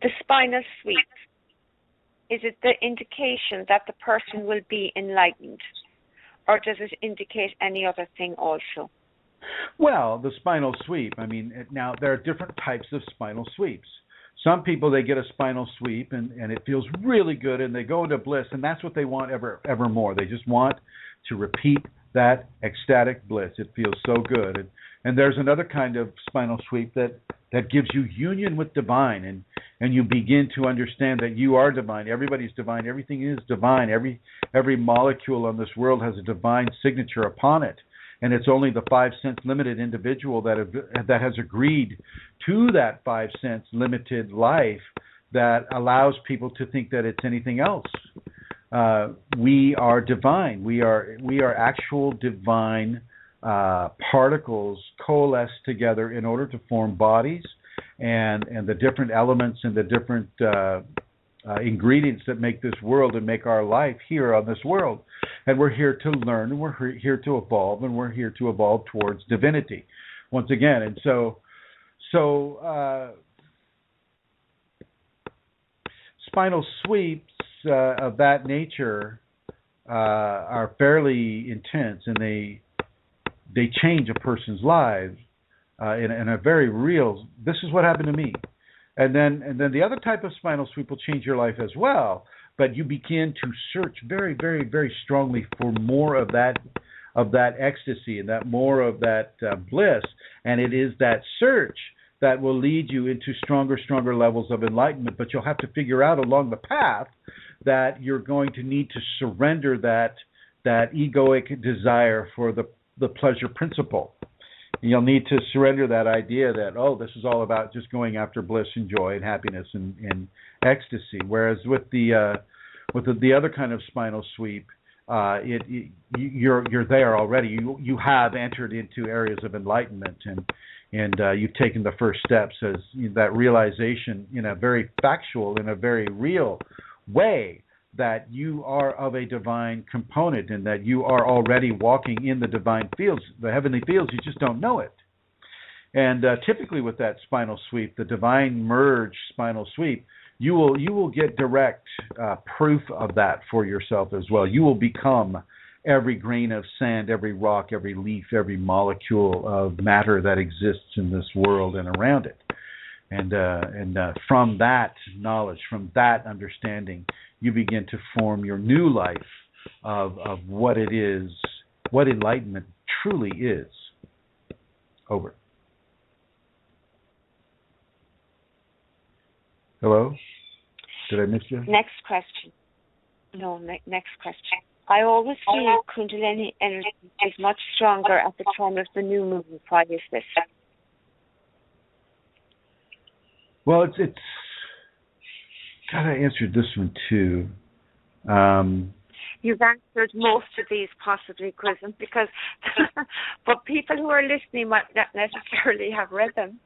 Speaker 3: The spinal sweep, is it the indication that the person will be enlightened, or does it indicate any other thing also?
Speaker 2: Well, the spinal sweep, I mean, now there are different types of spinal sweeps. Some people, they get a spinal sweep and it feels really good and they go into bliss, and that's what they want ever more. They just want to repeat that ecstatic bliss. It feels so good. And there's another kind of spinal sweep that gives you union with divine, and you begin to understand that you are divine. Everybody's divine. Everything is divine. Every molecule on this world has a divine signature upon it. And it's only the 5 sense limited individual that has agreed to that 5 sense limited life that allows people to think that it's anything else. We are divine. We are actual divine particles coalesced together in order to form bodies, and the different elements and the different ingredients that make this world and make our life here on this world. And we're here to learn, and we're here to evolve, and we're here to evolve towards divinity once again. And so spinal sweeps of that nature are fairly intense, and they change a person's life in a very real. This is what happened to me. And then the other type of spinal sweep will change your life as well, but you begin to search very, very, very strongly for more of that ecstasy and that more of that bliss, and it is that search that will lead you into stronger levels of enlightenment. But you'll have to figure out along the path that you're going to need to surrender that egoic desire for the pleasure principle. You'll need to surrender that idea that, this is all about just going after bliss and joy and happiness and ecstasy. Whereas with the other kind of spinal sweep, you're there already. You have entered into areas of enlightenment, and you've taken the first steps as that realization in a very factual, in a very real way, that you are of a divine component and that you are already walking in the divine fields, the heavenly fields. You just don't know it. And typically with that spinal sweep, the divine merge spinal sweep, you will get direct proof of that for yourself as well. You will become every grain of sand, every rock, every leaf, every molecule of matter that exists in this world and around it. And from that knowledge, from that understanding, you begin to form your new life of what it is, what enlightenment truly is. Over. Hello? Did I miss you?
Speaker 3: Next question. No, next question. I always feel Kundalini energy is much stronger at the time of the new moon. Why is this?
Speaker 2: Well, it's God, I answered this one too.
Speaker 3: You've answered most of these possibly, Chrism, because but people who are listening might not necessarily have read them.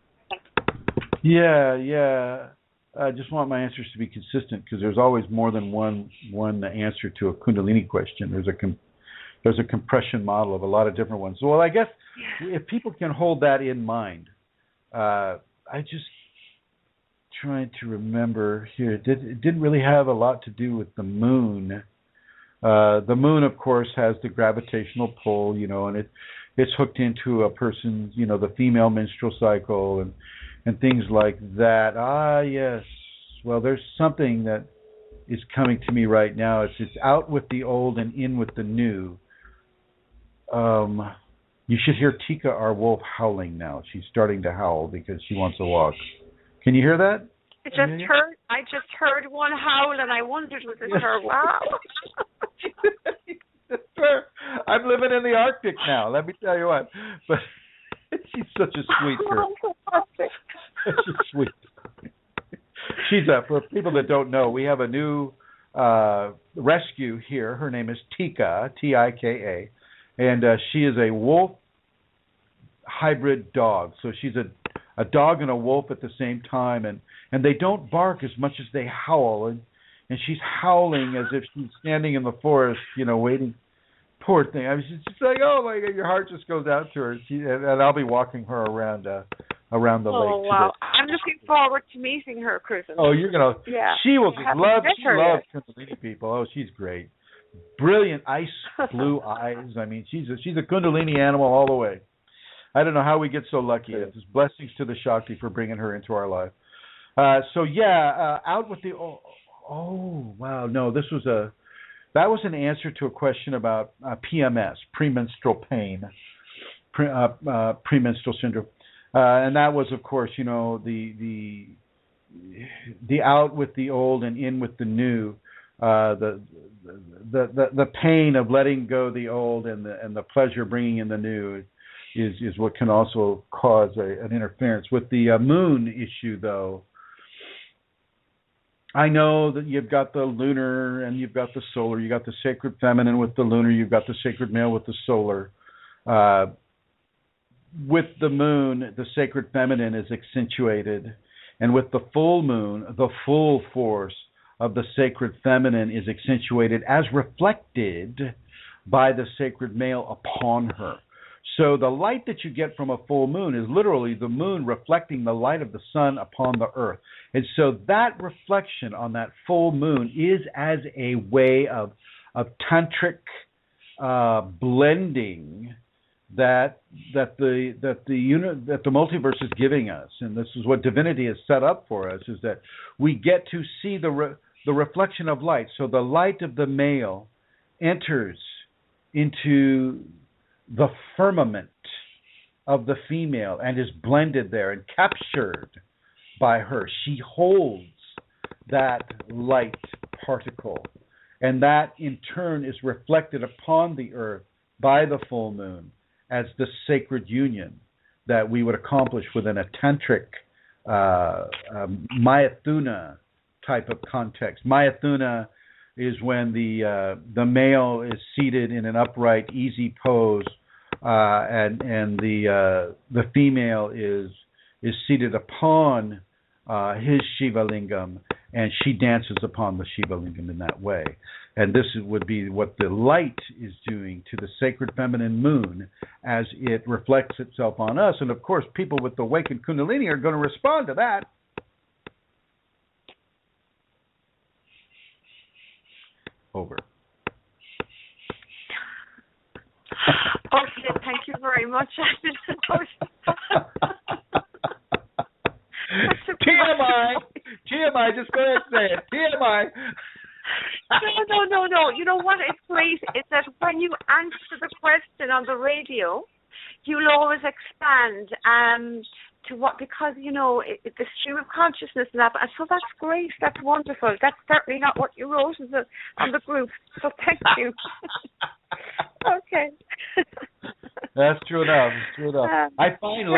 Speaker 2: Yeah. I just want my answers to be consistent, because there's always more than one answer to a Kundalini question. There's a compression model of a lot of different ones. So, well, I guess if people can hold that in mind, I just trying to remember here. It didn't really have a lot to do with the moon. The moon, of course, has the gravitational pull, and it's hooked into a person's, the female menstrual cycle and things like that. Ah, yes. Well, there's something that is coming to me right now. It's out with the old and in with the new. You should hear Tika, our wolf, howling now. She's starting to howl because she wants a walk. Can you hear that?
Speaker 3: I just heard one howl, and I wondered, was it her? Wow.
Speaker 2: I'm living in the Arctic now, let me tell you what. But she's such a sweet girl. Such a sweet. She's for people that don't know, we have a new rescue here. Her name is Tika, Tika, and she is a wolf hybrid dog. So she's a dog and a wolf at the same time, and they don't bark as much as they howl, and she's howling as if she's standing in the forest, waiting. Poor thing. I was just like, oh my God, your heart just goes out to her. And I'll be walking her around the lake.
Speaker 3: Oh wow!
Speaker 2: Today.
Speaker 3: I'm looking forward to meeting her, Chrism.
Speaker 2: Oh, you're gonna.
Speaker 3: Yeah.
Speaker 2: She will just love. She loves
Speaker 3: yet.
Speaker 2: Kundalini people. Oh, she's great. Brilliant ice blue eyes. I mean, she's a Kundalini animal all the way. I don't know how we get so lucky. It's just blessings to the Shakti for bringing her into our life. Out with the. Oh wow! No, that was an answer to a question about PMS, premenstrual pain, premenstrual syndrome, and that was, of course, the out with the old and in with the new, the pain of letting go the old and the pleasure of bringing in the new is what can also cause an interference with the moon issue, though. I know that you've got the lunar and you've got the solar. You got the sacred feminine with the lunar. You've got the sacred male with the solar. With the moon, the sacred feminine is accentuated. And with the full moon, the full force of the sacred feminine is accentuated as reflected by the sacred male upon her. So the light that you get from a full moon is literally the moon reflecting the light of the sun upon the earth. And so that reflection on that full moon is as a way of tantric blending that the multiverse is giving us, and this is what divinity has set up for us, is that we get to see the reflection of light. So the light of the male enters into the firmament of the female and is blended there and captured by her. She holds that light particle, and that in turn is reflected upon the earth by the full moon as the sacred union that we would accomplish within a tantric Mayathuna type of context. Mayathuna is when the male is seated in an upright, easy pose, and the female is seated upon his Shiva lingam, and she dances upon the Shiva lingam in that way. And this would be what the light is doing to the sacred feminine moon as it reflects itself on us. And of course, people with the awakened Kundalini are going to respond to that. Over.
Speaker 3: Okay, thank you very much.
Speaker 2: TMI, just go ahead and say it. TMI.
Speaker 3: No. You know what is great is that when you answer the question on the radio, you'll always expand to what, because, the stream of consciousness and that. And so that's great. That's wonderful. That's certainly not what you wrote on the group. So thank you. Okay.
Speaker 2: That's true enough. I find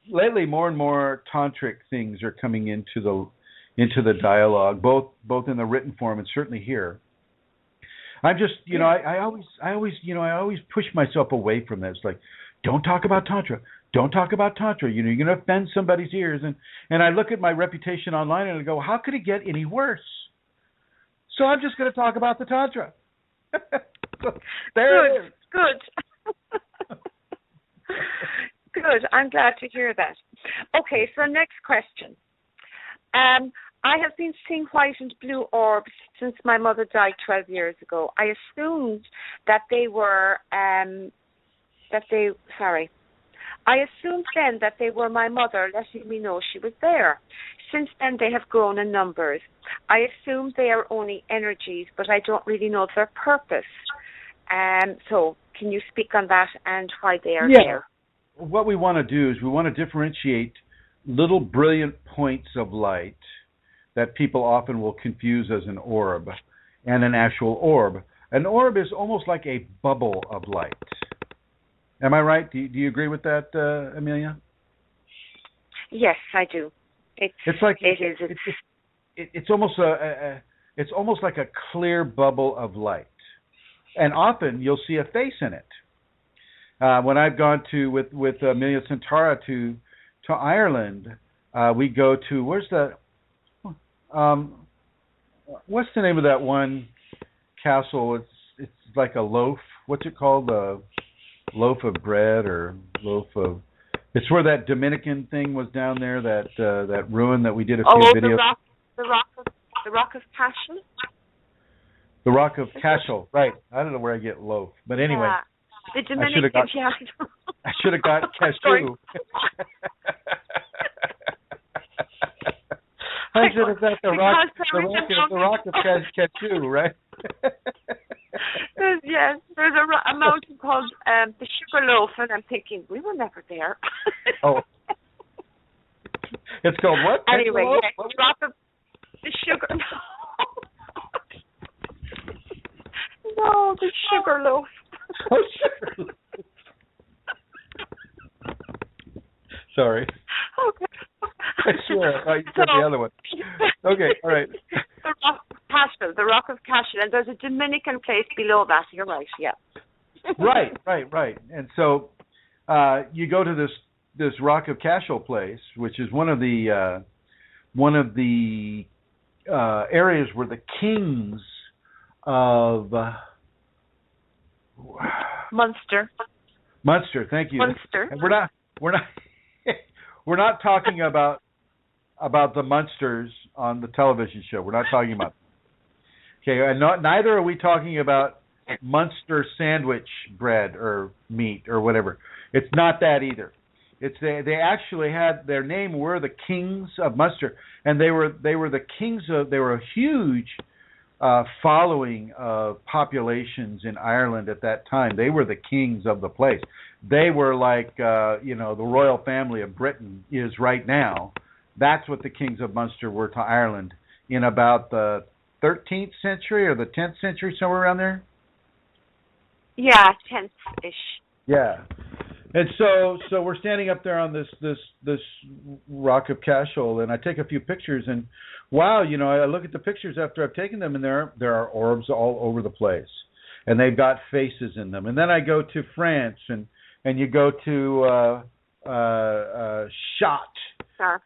Speaker 2: lately more and more tantric things are coming into the dialogue, both in the written form and certainly here. I'm just, I always push myself away from this. Like, don't talk about tantra. Don't talk about tantra. You're going to offend somebody's ears. And I look at my reputation online and I go, how could it get any worse? So I'm just going to talk about the tantra. So there it is.
Speaker 3: Good. Good. I'm glad to hear that. Okay, so next question. I have been seeing white and blue orbs since my mother died 12 years ago. I assumed that they were, I assumed then that they were my mother letting me know she was there. Since then, they have grown in numbers. I assume they are only energies, but I don't really know their purpose. So can you speak on that and why they are there?
Speaker 2: What we want to do is we want to differentiate little brilliant points of light that people often will confuse as an orb and an actual orb. An orb is almost like a bubble of light. Am I right? Do you agree with that, Amelia?
Speaker 3: Yes, I do.
Speaker 2: It's almost like a clear bubble of light, and often you'll see a face in it. When I've gone to with Amelia Centaura to Ireland, we go to where's the what's the name of that one castle? It's like a loaf. What's it called? A loaf of bread or loaf of. It's where that Dominican thing was down there. That ruin that we did a few videos.
Speaker 3: The Rock of Cashel.
Speaker 2: The Rock of Cashel, right? I don't know where I get loaf, but anyway.
Speaker 3: Yeah. The Dominican.
Speaker 2: I should have got cashew. I should have got the rock of cashew, right?
Speaker 3: There's a mountain called the Sugar Loaf, and I'm thinking we were never there.
Speaker 2: Oh, it's called what?
Speaker 3: Anyway, the Rock of the Sugar. No, the Sugar Loaf.
Speaker 2: Oh, Sugar Loaf. Sorry.
Speaker 3: Okay.
Speaker 2: I swear, you said the other one. Okay, all right.
Speaker 3: The Rock of Cashel, and there's a Dominican place below that. You're right, yeah.
Speaker 2: Right. And so you go to this Rock of Cashel place, which is one of the areas where the kings of
Speaker 3: Munster.
Speaker 2: Thank you.
Speaker 3: Munster.
Speaker 2: And we're not talking about the Munsters on the television show. We're not talking about. Okay, and neither are we talking about Munster sandwich bread or meat or whatever. It's not that either. It's they actually had their name were the Kings of Munster, and they were the kings of. They were a huge following of populations in Ireland at that time. They were the kings of the place. They were like the royal family of Britain is right now. That's what the kings of Munster were to Ireland in about the 13th century or the 10th century, somewhere around there.
Speaker 3: Yeah, 10th-ish.
Speaker 2: Yeah, and so we're standing up there on this Rock of Cashel, and I take a few pictures, and wow, I look at the pictures after I've taken them, and there are orbs all over the place, and they've got faces in them. And then I go to France, and you go to Chartres,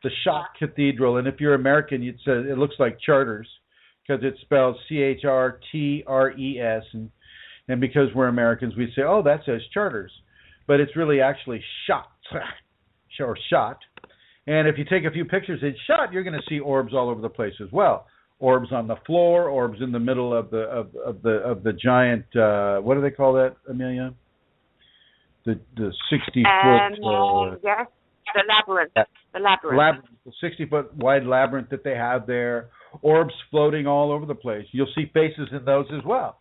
Speaker 2: the Chartres Cathedral, and if you're American, you'd say it looks like Charters because it's spelled Chartres, and because we're Americans, we say, oh, that says Charters, but it's really actually Chartres or Chartres. And if you take a few pictures in Chartres, you're going to see orbs all over the place as well. Orbs on the floor, orbs in the middle of the giant. What do they call that, Amelia? The 60-foot.
Speaker 3: Yes, the labyrinth. The
Speaker 2: The 60-foot wide labyrinth that they have there. Orbs floating all over the place. You'll see faces in those as well.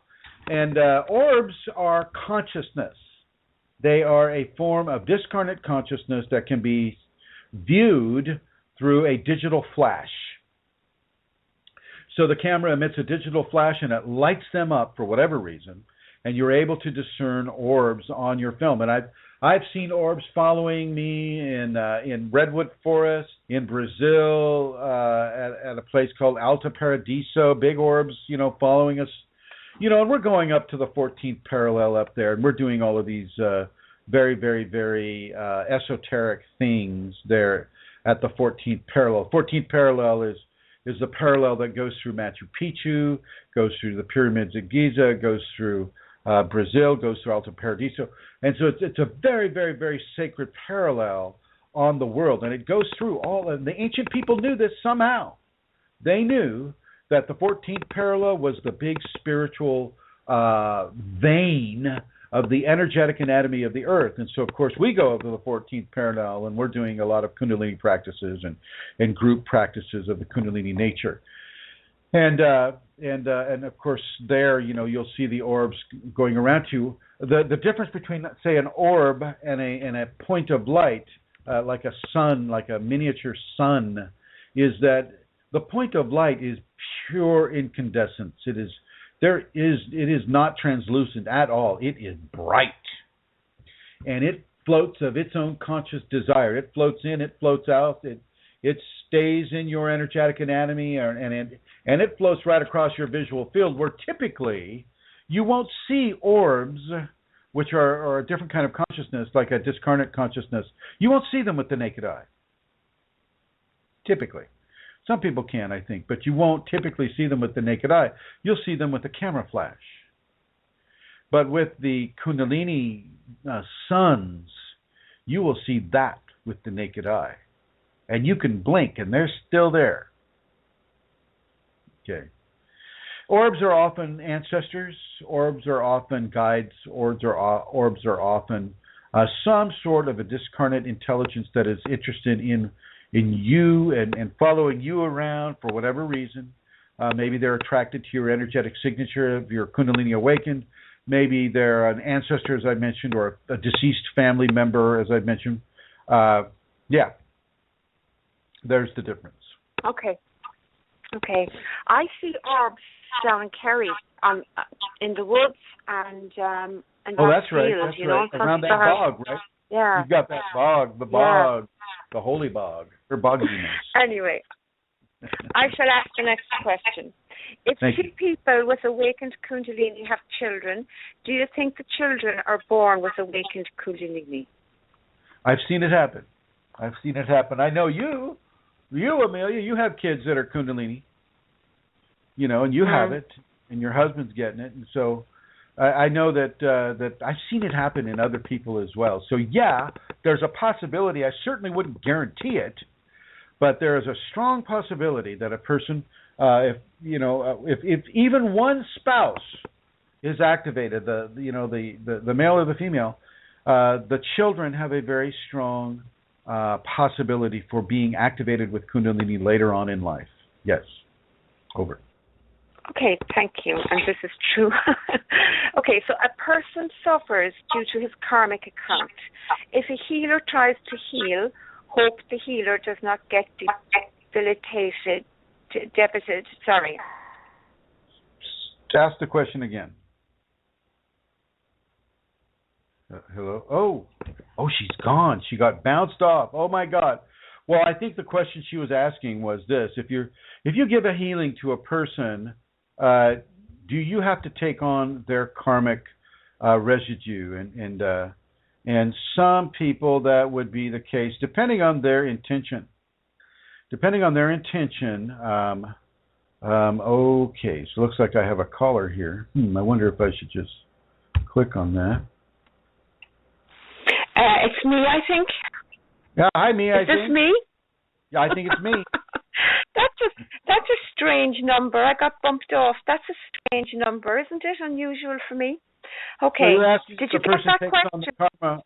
Speaker 2: And orbs are consciousness. They are a form of discarnate consciousness that can be viewed through a digital flash. So the camera emits a digital flash and it lights them up for whatever reason, and you're able to discern orbs on your film. And I've seen orbs following me in redwood forest, in Brazil, at a place called Alto Paradiso, big orbs, following us. And we're going up to the 14th parallel up there, and we're doing all of these very, very, very esoteric things there at the 14th parallel. 14th parallel is the parallel that goes through Machu Picchu, goes through the pyramids of Giza, goes through Brazil, goes through Alto Paradiso. And so it's a very, very, very sacred parallel on the world. And it goes through all, and the ancient people knew this somehow. They knew that the 14th parallel was the big spiritual vein of the energetic anatomy of the earth. And so, of course, we go up to the 14th parallel, and we're doing a lot of Kundalini practices and group practices of the Kundalini nature. And of course, there, you'll see the orbs going around you. The difference between, say, an orb and a point of light, like a sun, like a miniature sun, is that the point of light is pure incandescence. It is not translucent at all. It is bright, and it floats of its own conscious desire. It floats in, it floats out. It stays in your energetic anatomy, and it floats right across your visual field. Where typically you won't see orbs which are a different kind of consciousness, like a discarnate consciousness, you won't see them with the naked eye. Typically. Some people can, I think, but you won't typically see them with the naked eye. You'll see them with a camera flash. But with the Kundalini suns, you will see that with the naked eye. And you can blink, and they're still there. Okay. Orbs are often ancestors. Orbs are often guides. Orbs are often some sort of a discarnate intelligence that is interested in you and following you around for whatever reason. Maybe they're attracted to your energetic signature of your Kundalini awakened. Maybe they're an ancestor, as I mentioned, or a deceased family member, as I mentioned. Yeah, there's the difference.
Speaker 3: Okay. I see orbs down in Kerry, in the woods and in
Speaker 2: that's right.
Speaker 3: field,
Speaker 2: That's
Speaker 3: you
Speaker 2: right.
Speaker 3: know,
Speaker 2: around that bog, right?
Speaker 3: Yeah.
Speaker 2: You've got that bog, the holy bog, or bogginess.
Speaker 3: Anyway, I shall ask the next question. If two people with awakened Kundalini have children, do you think the children are born with awakened Kundalini?
Speaker 2: I've seen it happen. I know you, Amelia, you have kids that are Kundalini, and you have it, and your husband's getting it, and so I know that I've seen it happen in other people as well. So yeah, there's a possibility. I certainly wouldn't guarantee it, but there is a strong possibility that a person, if even one spouse is activated, the male or the female, the children have a very strong possibility for being activated with Kundalini later on in life. Yes. Over.
Speaker 3: Okay, thank you. And this is true. Okay, so a person suffers due to his karmic account. If a healer tries to heal, hope the healer does not get deficit. Sorry.
Speaker 2: Ask the question again. Hello? Oh, she's gone. She got bounced off. Oh my God. Well, I think the question she was asking was this: if you give a healing to a person, do you have to take on their karmic residue? And some people that would be the case, depending on their intention. Okay, so it looks like I have a caller here. I wonder if I should just click on that.
Speaker 3: It's me, I think.
Speaker 2: Yeah, hi, me.
Speaker 3: Is this me?
Speaker 2: Yeah, I think it's me.
Speaker 3: That's a strange number. I got bumped off. That's a strange number, isn't it? Unusual for me. Okay.
Speaker 2: So
Speaker 3: did you get that question?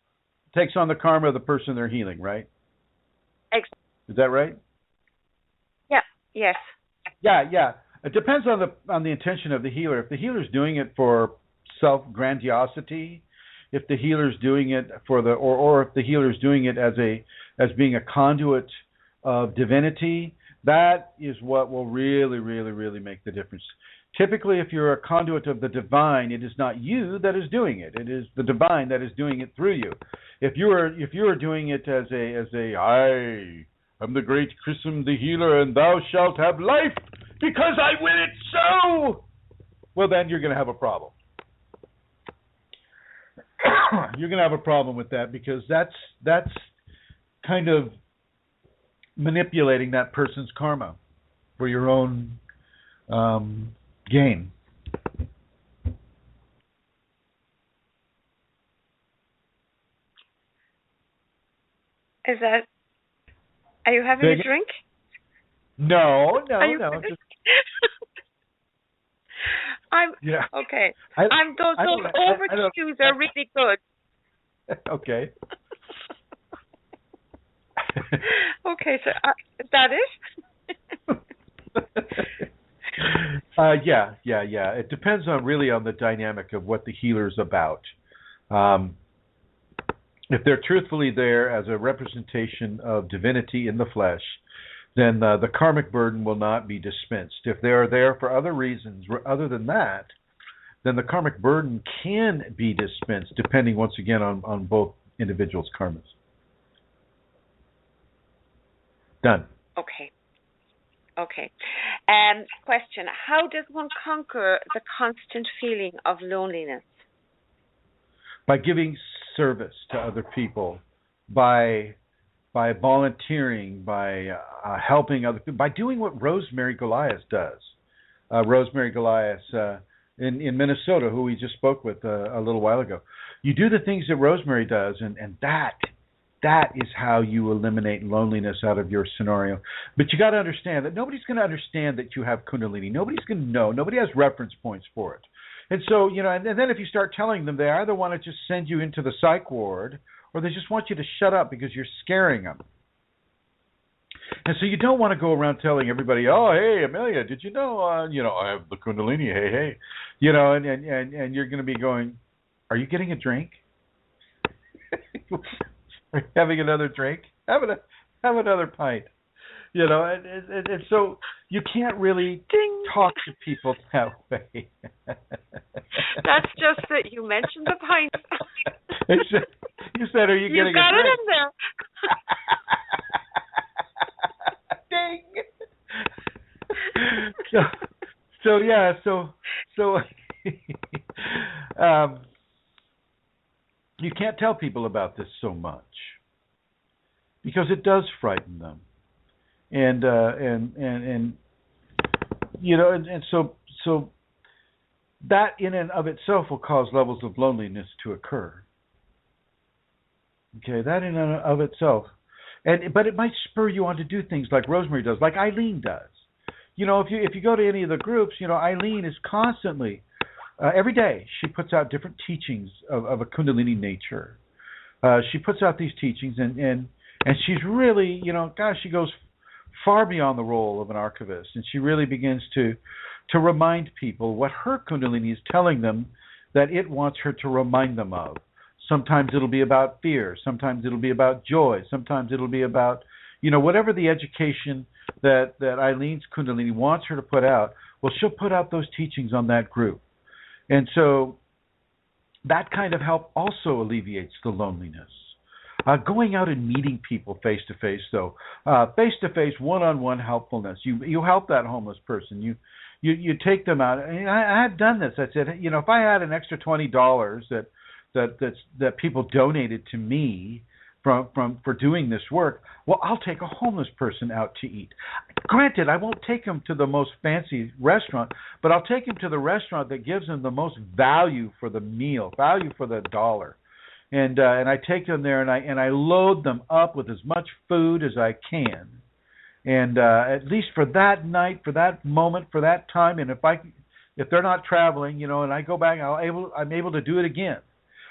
Speaker 2: Takes on the karma of the person they're healing, right? Is that right?
Speaker 3: Yeah. Yes.
Speaker 2: Yeah. It depends on the intention of the healer. If the healer's doing it for self-grandiosity, if the healer's doing it for or if the healer's doing it as being a conduit of divinity, that is what will really, really, really make the difference. Typically, if you're a conduit of the divine, it is not you that is doing it. It is the divine that is doing it through you. If you are doing it as I am the great Chrism the healer, and thou shalt have life because I will it so, well, then you're going to have a problem. You're going to have a problem with that, because that's kind of manipulating that person's karma for your own gain.
Speaker 3: Are you having a drink?
Speaker 2: No.
Speaker 3: Okay. Those over cues are really good.
Speaker 2: Okay.
Speaker 3: Okay, so is that it?
Speaker 2: Yeah. It depends on the dynamic of what the healer's about. If they're truthfully there as a representation of divinity in the flesh, then the karmic burden will not be dispensed. If they are there for other reasons other than that, then the karmic burden can be dispensed, depending once again on both individuals' karmas. Done.
Speaker 3: Okay. Question: how does one conquer the constant feeling of loneliness?
Speaker 2: by giving service to other people, by volunteering, by helping other people, by doing what Rosemary Goliath does. Rosemary Goliath in Minnesota, who we just spoke with a little while ago. You do the things that Rosemary does, and that is how you eliminate loneliness out of your scenario. But you got to understand that nobody's going to understand that you have Kundalini. Nobody's going to know. Nobody has reference points for it. And so, and then if you start telling them, they either want to just send you into the psych ward, or they just want you to shut up because you're scaring them. And so you don't want to go around telling everybody, oh, hey, Amelia, did you know, I have the Kundalini, hey. And you're going to be going, are you getting a drink? Are you having another drink? Have another pint. And so you can't really talk to people that way.
Speaker 3: That's just that you mentioned the pint.
Speaker 2: You said, are you getting a drink?
Speaker 3: You got it in there.
Speaker 2: So you can't tell people about this so much because it does frighten them, and so that in and of itself will cause levels of loneliness to occur. Okay, that in and of itself. But it might spur you on to do things like Rosemary does, like Eileen does. If you go to any of the groups, Eileen is constantly, every day, she puts out different teachings of a Kundalini nature. She puts out these teachings, and she's really, she goes far beyond the role of an archivist, and she really begins to remind people what her Kundalini is telling them that it wants her to remind them of. Sometimes it'll be about fear. Sometimes it'll be about joy. Sometimes it'll be about, whatever the education that Eileen's Kundalini wants her to put out. Well, she'll put out those teachings on that group. And so that kind of help also alleviates the loneliness. Going out and meeting people face-to-face, though. Face-to-face, one-on-one helpfulness. You help that homeless person. You take them out. I've done this. I said, if I had an extra $20 that people donated to me for doing this work, well, I'll take a homeless person out to eat. Granted, I won't take them to the most fancy restaurant, but I'll take them to the restaurant that gives them the most value for the meal, value for the dollar. And I take them there and I load them up with as much food as I can. And at least for that night, for that moment, for that time, and if they're not traveling, and I go back, I'm able to do it again.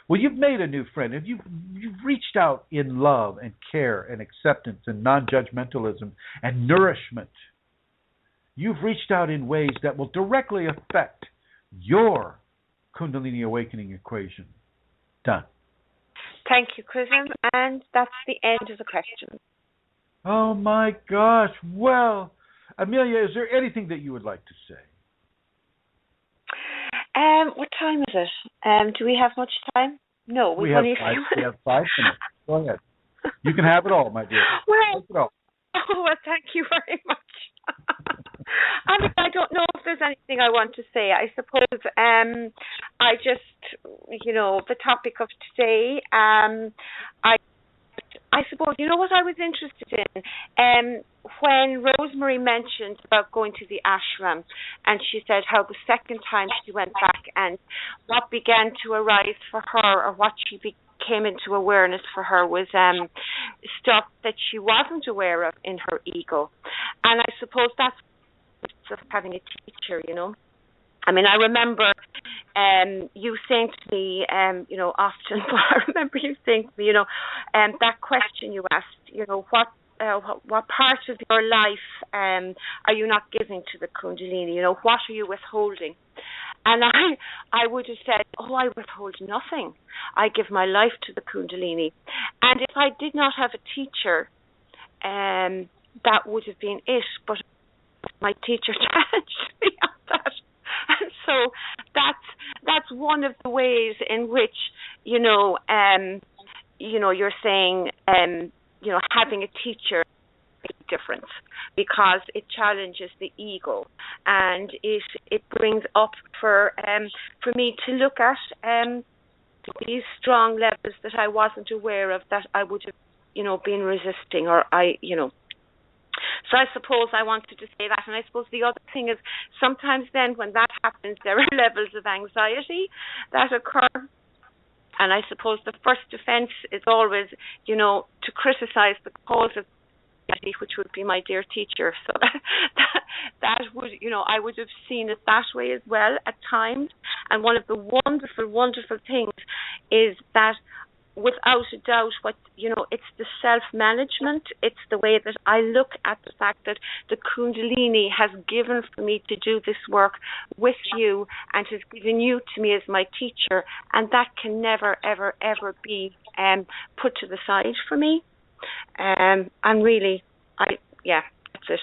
Speaker 2: Well, you've made a new friend. If you've reached out in love and care and acceptance and non-judgmentalism and nourishment, you've reached out in ways that will directly affect your Kundalini awakening equation. Done.
Speaker 3: Thank you, Chrism. And that's the end of the questions.
Speaker 2: Oh, my gosh. Well, Amelia, is there anything that you would like to say?
Speaker 3: What time is it? Do we have much time? No, we have
Speaker 2: 5 minutes. Go ahead. You can have it all, my dear.
Speaker 3: Well,
Speaker 2: Take it all.
Speaker 3: Well, thank you very much. I don't know if there's anything I want to say. I suppose I just, the topic of today, I suppose, what I was interested in? When Rosemary mentioned about going to the ashram, and she said how the second time she went back and what began to arise for her, or what she came into awareness for her, was stuff that she wasn't aware of in her ego. And I suppose that's just having a teacher, I mean, I remember you saying to me, often, but I remember you saying to me, that question you asked, what part of your life are you not giving to the Kundalini? What are you withholding? And I would have said, I withhold nothing. I give my life to the Kundalini. And if I did not have a teacher, that would have been it. But my teacher challenged me on that. And so that's one of the ways in which, you're saying, having a teacher makes a difference, because it challenges the ego, and it brings up for me to look at these strong levels that I wasn't aware of, that I would have, been resisting, or So I suppose I wanted to say that. And I suppose the other thing is, sometimes then when that happens, there are levels of anxiety that occur. And I suppose the first defense is always, to criticize the cause of anxiety, which would be my dear teacher. So that would, I would have seen it that way as well at times. And one of the wonderful, wonderful things is that, without a doubt, it's the self-management. It's the way that I look at the fact that the Kundalini has given for me to do this work with you, and has given you to me as my teacher, and that can never, ever, ever be put to the side for me. And really, that's it.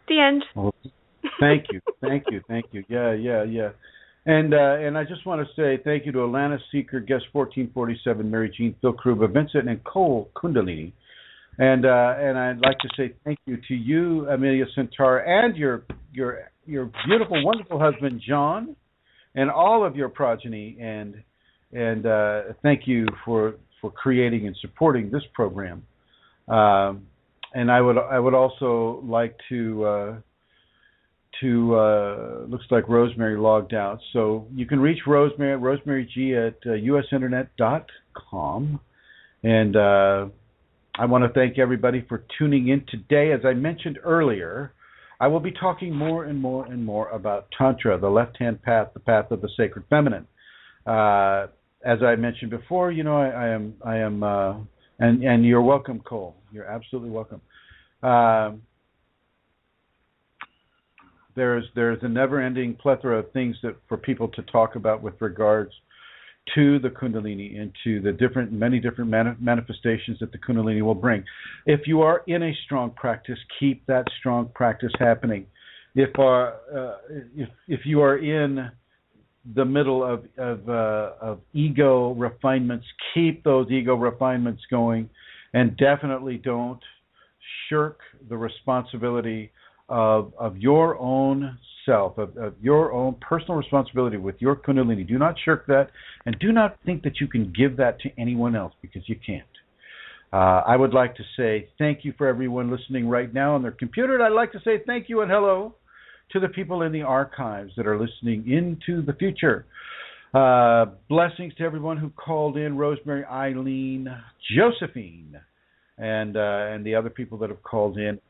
Speaker 3: The end.
Speaker 2: Well, thank you. Yeah. And I just want to say thank you to Alana Seeker, Guest 1447, Mary Jean, Phil Kruba, Vincent, and Cole Kundalini. And I'd like to say thank you to you, Amelia Centaur, and your beautiful, wonderful husband, John, and all of your progeny. And thank you for creating and supporting this program. And I would also like to looks like Rosemary logged out. So you can reach Rosemary at rosemaryg at usinternet.com. And I want to thank everybody for tuning in today. As I mentioned earlier, I will be talking more and more and more about Tantra, the left-hand path, the path of the sacred feminine. As I mentioned before, I am, and you're welcome, Cole. You're absolutely welcome. There's a never-ending plethora of things that for people to talk about with regards to the Kundalini and to the many different manifestations that the Kundalini will bring. If you are in a strong practice, keep that strong practice happening. If you are in the middle of ego refinements, keep those ego refinements going, and definitely don't shirk the responsibility of your own self, of your own personal responsibility with your Kundalini. Do not shirk that, and do not think that you can give that to anyone else, because you can't. I would like to say thank you for everyone listening right now on their computer, and I'd like to say thank you and hello to the people in the archives that are listening into the future. Blessings to everyone who called in, Rosemary, Eileen, Josephine, and the other people that have called in.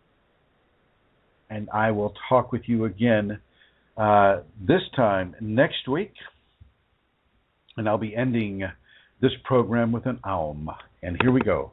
Speaker 2: And I will talk with you again this time next week. And I'll be ending this program with an Aum. And here we go.